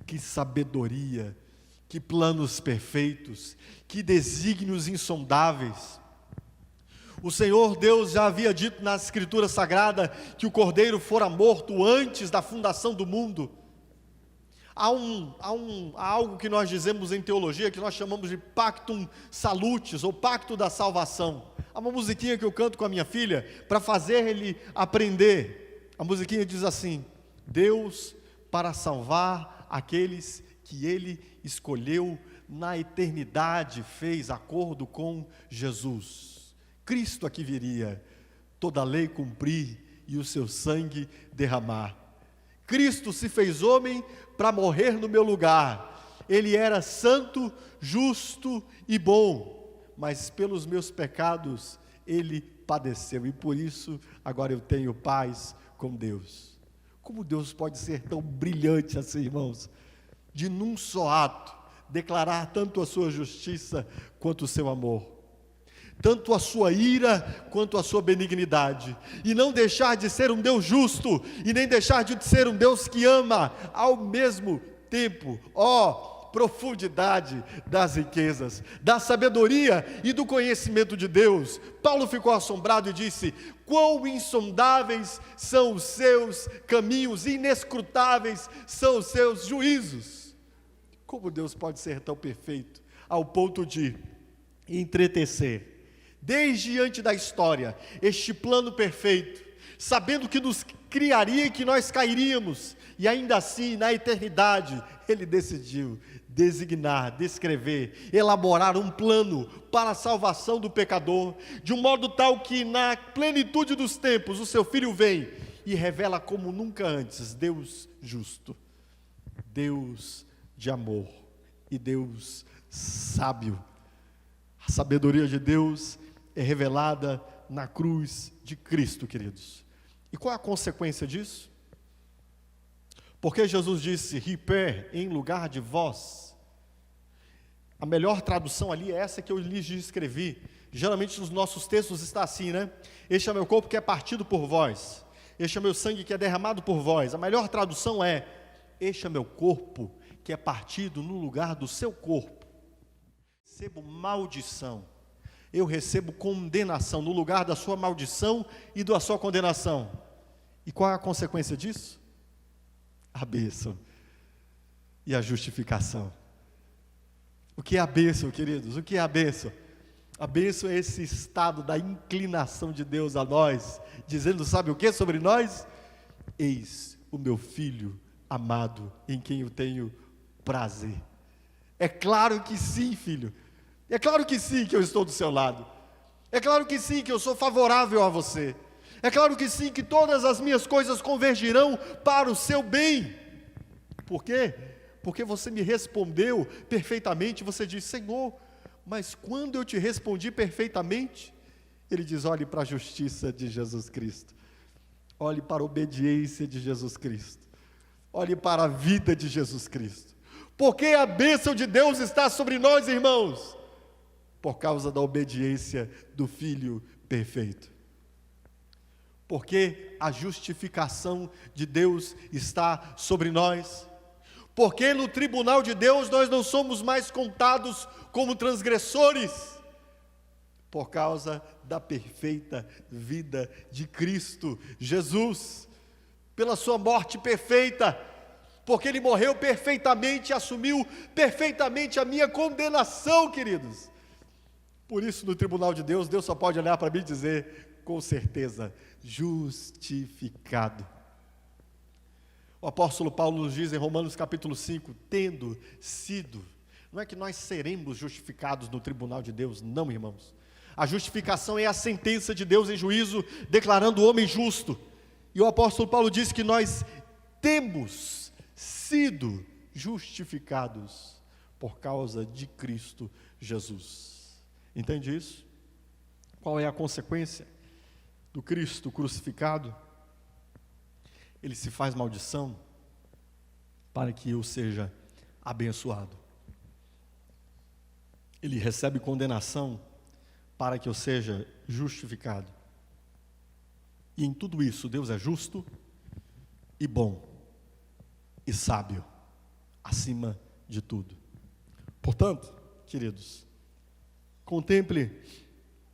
Que sabedoria, que planos perfeitos, que desígnios insondáveis. O Senhor Deus já havia dito na Escritura Sagrada que o Cordeiro fora morto antes da fundação do mundo. Há algo que nós dizemos em teologia, que nós chamamos de pactum salutis, ou pacto da salvação. Há uma musiquinha que eu canto com a minha filha, para fazer ele aprender. A musiquinha diz assim: Deus para salvar aqueles que Ele escolheu na eternidade, fez acordo com Jesus. Cristo aqui viria, toda a lei cumprir e o seu sangue derramar. Cristo se fez homem para morrer no meu lugar. Ele era santo, justo e bom, mas pelos meus pecados Ele padeceu, e por isso agora eu tenho paz com Deus. Como Deus pode ser tão brilhante assim, irmãos, de num só ato declarar tanto a sua justiça quanto o seu amor, tanto a sua ira quanto a sua benignidade, e não deixar de ser um Deus justo, e nem deixar de ser um Deus que ama ao mesmo tempo. Profundidade das riquezas, da sabedoria e do conhecimento de Deus. Paulo ficou assombrado e disse: quão insondáveis são os seus caminhos, inescrutáveis são os seus juízos. Como Deus pode ser tão perfeito ao ponto de entretecer, desde antes da história, este plano perfeito, sabendo que nos criaria e que nós cairíamos, e ainda assim, na eternidade, Ele decidiu designar, descrever, elaborar um plano para a salvação do pecador, de um modo tal que na plenitude dos tempos, o seu Filho vem e revela como nunca antes, Deus justo, Deus de amor e Deus sábio. A sabedoria de Deus é revelada na cruz de Cristo, queridos. E qual é a consequência disso? Porque Jesus disse, hiper, em lugar de vós. A melhor tradução ali é essa que eu lhes descrevi. Geralmente nos nossos textos está assim, né? Este é meu corpo que é partido por vós. Este é meu sangue que é derramado por vós. A melhor tradução é, este é meu corpo que é partido no lugar do seu corpo. Recebo maldição. Eu recebo condenação no lugar da sua maldição e da sua condenação. E qual é a consequência disso? A bênção e a justificação. O que é a bênção, queridos? O que é a bênção? A bênção é esse estado da inclinação de Deus a nós, dizendo, sabe o que sobre nós? Eis o meu Filho amado, em quem eu tenho prazer. É claro que sim, filho. É claro que sim que eu estou do seu lado. É claro que sim que eu sou favorável a você. É claro que sim que todas as minhas coisas convergirão para o seu bem. Por quê? Porque você me respondeu perfeitamente. Você diz, Senhor, mas quando eu te respondi perfeitamente? Ele diz, olhe para a justiça de Jesus Cristo. Olhe para a obediência de Jesus Cristo. Olhe para a vida de Jesus Cristo. Porque a bênção de Deus está sobre nós, irmãos, por causa da obediência do Filho perfeito. Porque a justificação de Deus está sobre nós. Porque no tribunal de Deus nós não somos mais contados como transgressores. Por causa da perfeita vida de Cristo Jesus. Pela sua morte perfeita. Porque Ele morreu perfeitamente, assumiu perfeitamente a minha condenação, queridos. Por isso, no tribunal de Deus, Deus só pode olhar para mim e dizer, com certeza, justificado. O apóstolo Paulo nos diz em Romanos capítulo 5, tendo sido, não é que nós seremos justificados no tribunal de Deus, não, irmãos. A justificação é a sentença de Deus em juízo, declarando o homem justo. E o apóstolo Paulo diz que nós temos sido justificados por causa de Cristo Jesus. Entende isso? Qual é a consequência do Cristo crucificado? Ele se faz maldição para que eu seja abençoado. Ele recebe condenação para que eu seja justificado. E em tudo isso, Deus é justo e bom e sábio, acima de tudo. Portanto, queridos, contemple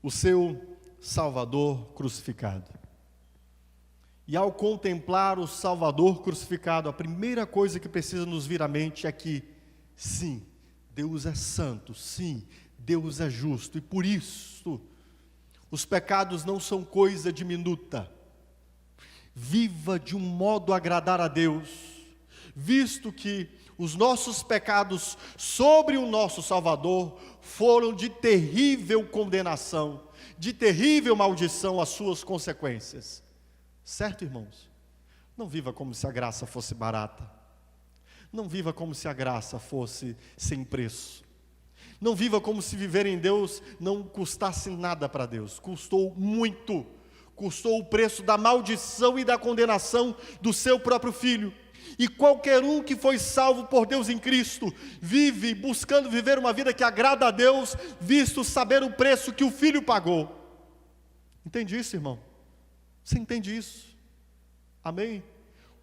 o seu Salvador crucificado. E ao contemplar o Salvador crucificado, a primeira coisa que precisa nos vir à mente é que, sim, Deus é santo, sim, Deus é justo, e por isso, os pecados não são coisa diminuta. Viva de um modo a agradar a Deus, visto que os nossos pecados sobre o nosso Salvador foram de terrível condenação, de terrível maldição às suas consequências. Certo, irmãos? Não viva como se a graça fosse barata. Não viva como se a graça fosse sem preço. Não viva como se viver em Deus não custasse nada para Deus. Custou muito. Custou o preço da maldição e da condenação do seu próprio Filho. E qualquer um que foi salvo por Deus em Cristo, vive buscando viver uma vida que agrada a Deus, visto saber o preço que o Filho pagou. Entende isso, irmão? Você entende isso? Amém?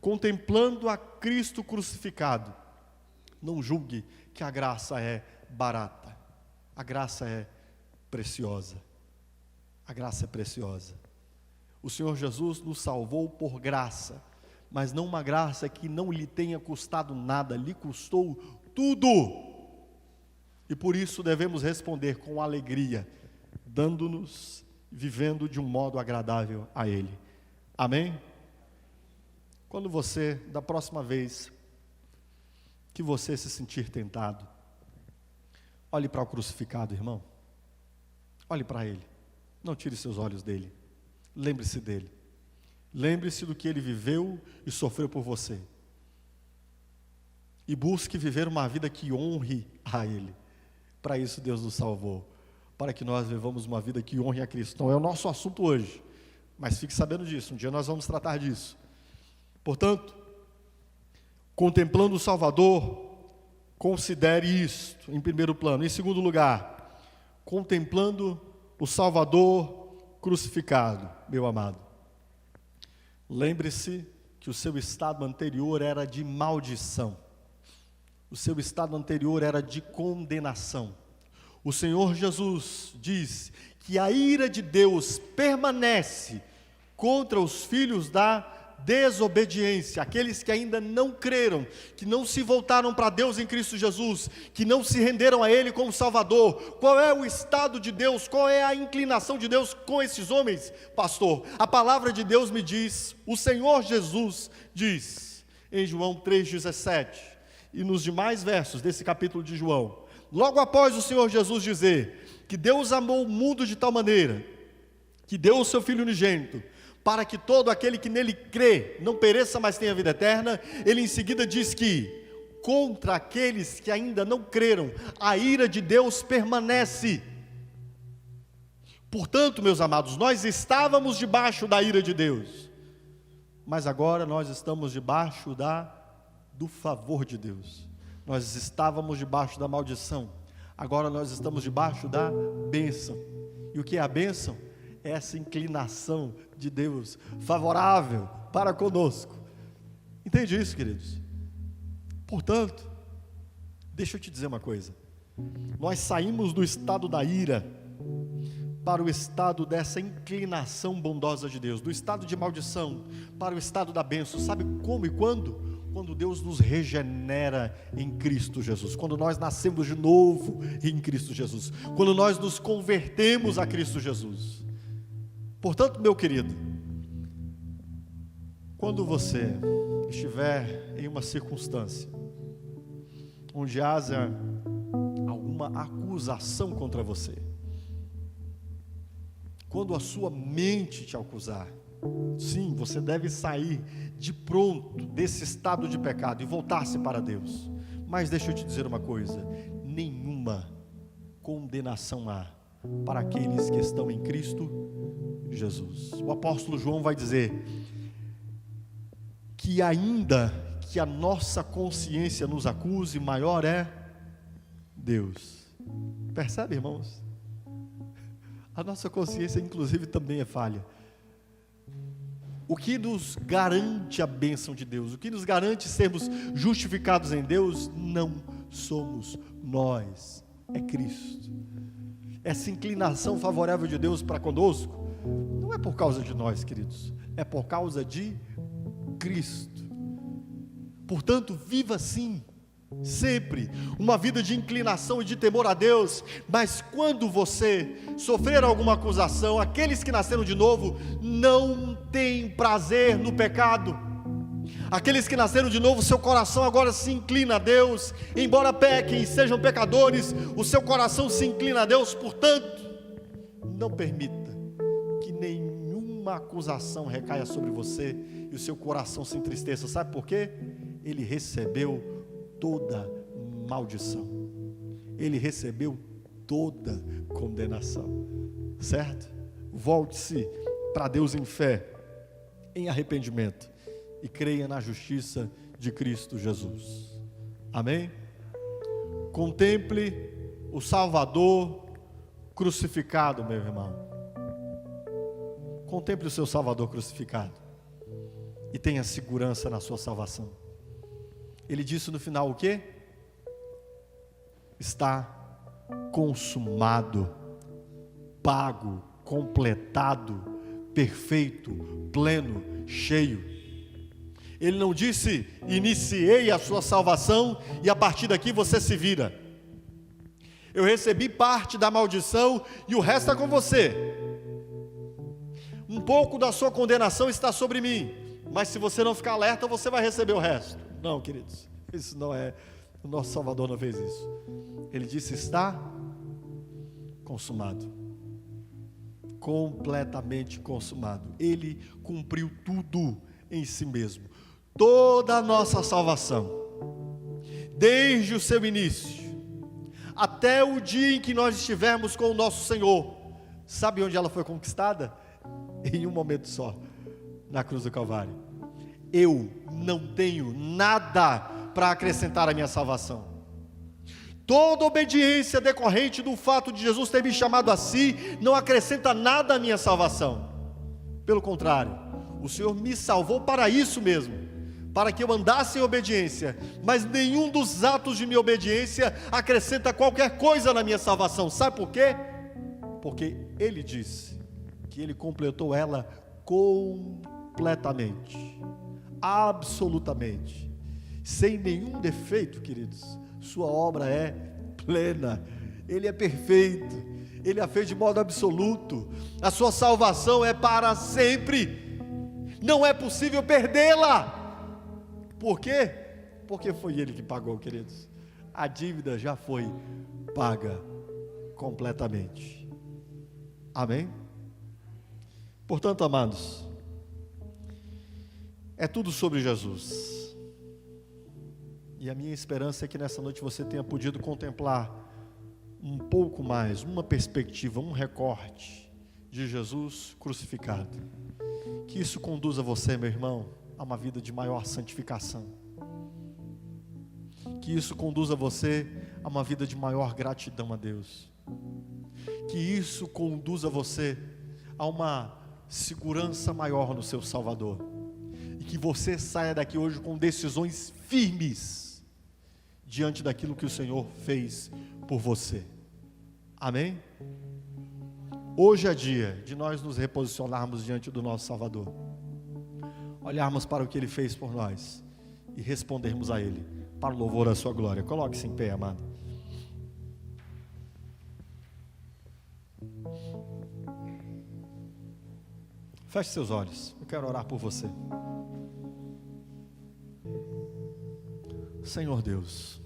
Contemplando a Cristo crucificado, não julgue que a graça é barata. A graça é preciosa. A graça é preciosa. O Senhor Jesus nos salvou por graça, mas não uma graça que não lhe tenha custado nada, lhe custou tudo. E por isso devemos responder com alegria, dando-nos, vivendo de um modo agradável a Ele. Amém? Quando você, da próxima vez que você se sentir tentado, olhe para o crucificado, irmão. Olhe para Ele. Não tire seus olhos dele. Lembre-se dele. Lembre-se do que Ele viveu e sofreu por você. E busque viver uma vida que honre a Ele. Para isso Deus nos salvou. Para que nós vivamos uma vida que honre a Cristo. Não é o nosso assunto hoje, mas fique sabendo disso. Um dia nós vamos tratar disso. Portanto, contemplando o Salvador, considere isto em primeiro plano. Em segundo lugar, contemplando o Salvador crucificado, meu amado. Lembre-se que o seu estado anterior era de maldição. O seu estado anterior era de condenação. O Senhor Jesus diz que a ira de Deus permanece contra os filhos da desobediência, aqueles que ainda não creram, que não se voltaram para Deus em Cristo Jesus, que não se renderam a Ele como Salvador. Qual é o estado de Deus? Qual é a inclinação de Deus com esses homens, pastor? A palavra de Deus me diz, o Senhor Jesus diz, em João 3,17, e nos demais versos desse capítulo de João, logo após o Senhor Jesus dizer que Deus amou o mundo de tal maneira, que deu o seu Filho unigênito, para que todo aquele que nele crê não pereça, mas tenha vida eterna. Ele em seguida diz que contra aqueles que ainda não creram, a ira de Deus permanece. Portanto, meus amados, nós estávamos debaixo da ira de Deus, mas agora nós estamos debaixo do favor de Deus. Nós estávamos debaixo da maldição, agora nós estamos debaixo da bênção. E o que é a bênção? Essa inclinação de Deus favorável para conosco. Entende isso, queridos? Portanto, deixa eu te dizer uma coisa. Nós saímos do estado da ira para o estado dessa inclinação bondosa de Deus, do estado de maldição para o estado da bênção. Sabe como e quando? Quando Deus nos regenera em Cristo Jesus, quando nós nascemos de novo em Cristo Jesus, quando nós nos convertemos a Cristo Jesus. Portanto, meu querido, quando você estiver em uma circunstância onde haja alguma acusação contra você, quando a sua mente te acusar, sim, você deve sair de pronto desse estado de pecado e voltar-se para Deus. Mas deixa eu te dizer uma coisa: nenhuma condenação há para aqueles que estão em Cristo Jesus. O apóstolo João vai dizer que ainda que a nossa consciência nos acuse, maior é Deus. Percebe, irmãos? A nossa consciência, inclusive, também é falha. O que nos garante a bênção de Deus, o que nos garante sermos justificados em Deus, não somos nós, é Cristo. Essa inclinação favorável de Deus para conosco, não é por causa de nós, queridos, é por causa de Cristo. Portanto, viva assim, sempre, uma vida de inclinação e de temor a Deus. Mas quando você sofrer alguma acusação, aqueles que nasceram de novo não têm prazer no pecado. Aqueles que nasceram de novo, seu coração agora se inclina a Deus. Embora pequem e sejam pecadores, o seu coração se inclina a Deus. Portanto, não permita que nenhuma acusação recaia sobre você e o seu coração se entristeça. Sabe por quê? Ele recebeu toda maldição, ele recebeu toda condenação, certo? Volte-se para Deus em fé, em arrependimento, e creia na justiça de Cristo Jesus, amém? Contemple o Salvador crucificado, meu irmão. Contemple o seu Salvador crucificado e tenha segurança na sua salvação. Ele disse no final o quê? Está consumado, pago, completado, perfeito, pleno, cheio. Ele não disse, iniciei a sua salvação e a partir daqui você se vira. Eu recebi parte da maldição e o resto é com você. Um pouco da sua condenação está sobre mim, mas se você não ficar alerta, você vai receber o resto. Não, queridos, isso não é, o nosso Salvador não fez isso. Ele disse, está consumado, completamente consumado. Ele cumpriu tudo em si mesmo, toda a nossa salvação, desde o seu início, até o dia em que nós estivermos com o nosso Senhor. Sabe onde ela foi conquistada? Em um momento só, na cruz do Calvário. Eu não tenho nada para acrescentar à minha salvação. Toda obediência decorrente do fato de Jesus ter me chamado a si, não acrescenta nada à minha salvação. Pelo contrário, o Senhor me salvou para isso mesmo, para que eu andasse em obediência, mas nenhum dos atos de minha obediência acrescenta qualquer coisa na minha salvação. Sabe por quê? Porque Ele disse que Ele completou ela completamente, absolutamente, sem nenhum defeito, queridos. Sua obra é plena, Ele é perfeito, Ele a fez de modo absoluto. A sua salvação é para sempre, não é possível perdê-la. Por quê? Porque foi Ele que pagou, queridos. A dívida já foi paga completamente, amém? Portanto, amados, é tudo sobre Jesus. E a minha esperança é que nessa noite você tenha podido contemplar um pouco mais, uma perspectiva, um recorte de Jesus crucificado. Que isso conduza você, meu irmão, a uma vida de maior santificação. Que isso conduza você a uma vida de maior gratidão a Deus. Que isso conduza você a uma segurança maior no seu Salvador. E que você saia daqui hoje com decisões firmes diante daquilo que o Senhor fez por você. Amém? Hoje é dia de nós nos reposicionarmos diante do nosso Salvador, olharmos para o que Ele fez por nós e respondermos a Ele, para o louvor da sua glória. Coloque-se em pé, amado. Feche seus olhos, eu quero orar por você. Senhor Deus,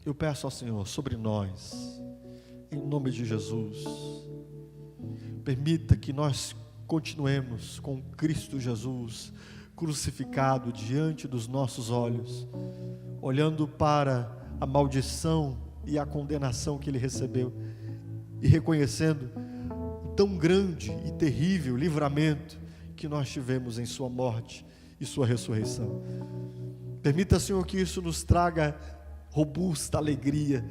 eu peço ao Senhor sobre nós, em nome de Jesus, permita que nós continuemos com Cristo Jesus crucificado diante dos nossos olhos, olhando para a maldição e a condenação que Ele recebeu, e reconhecendo o tão grande e terrível livramento que nós tivemos em sua morte e sua ressurreição. Permita, Senhor, que isso nos traga robusta alegria,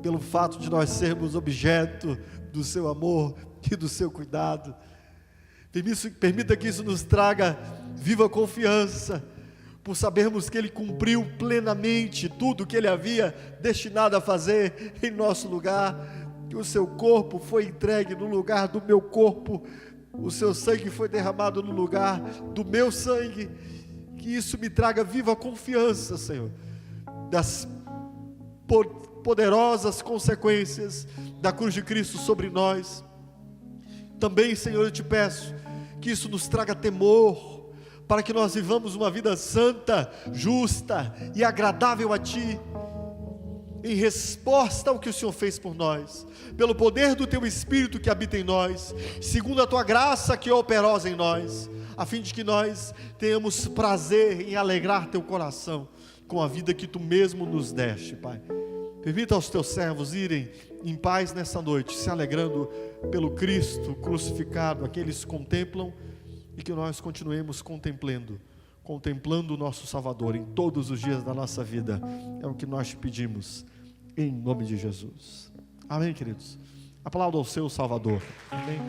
pelo fato de nós sermos objeto do seu amor e do seu cuidado. Permita que isso nos traga viva confiança, por sabermos que Ele cumpriu plenamente tudo o que Ele havia destinado a fazer em nosso lugar, que o seu corpo foi entregue no lugar do meu corpo, o seu sangue foi derramado no lugar do meu sangue. Que isso me traga viva confiança, Senhor, das poderosas consequências da cruz de Cristo sobre nós. Também, Senhor, eu te peço que isso nos traga temor, para que nós vivamos uma vida santa, justa e agradável a Ti, em resposta ao que o Senhor fez por nós, pelo poder do Teu Espírito que habita em nós, segundo a Tua graça que é operosa em nós, a fim de que nós tenhamos prazer em alegrar Teu coração com a vida que Tu mesmo nos deste, Pai. Permita aos Teus servos irem em paz nessa noite, se alegrando pelo Cristo crucificado, a que eles contemplam, e que nós continuemos contemplando o nosso Salvador em todos os dias da nossa vida. É o que nós te pedimos, em nome de Jesus. Amém, queridos? Aplauda ao seu Salvador. Amém.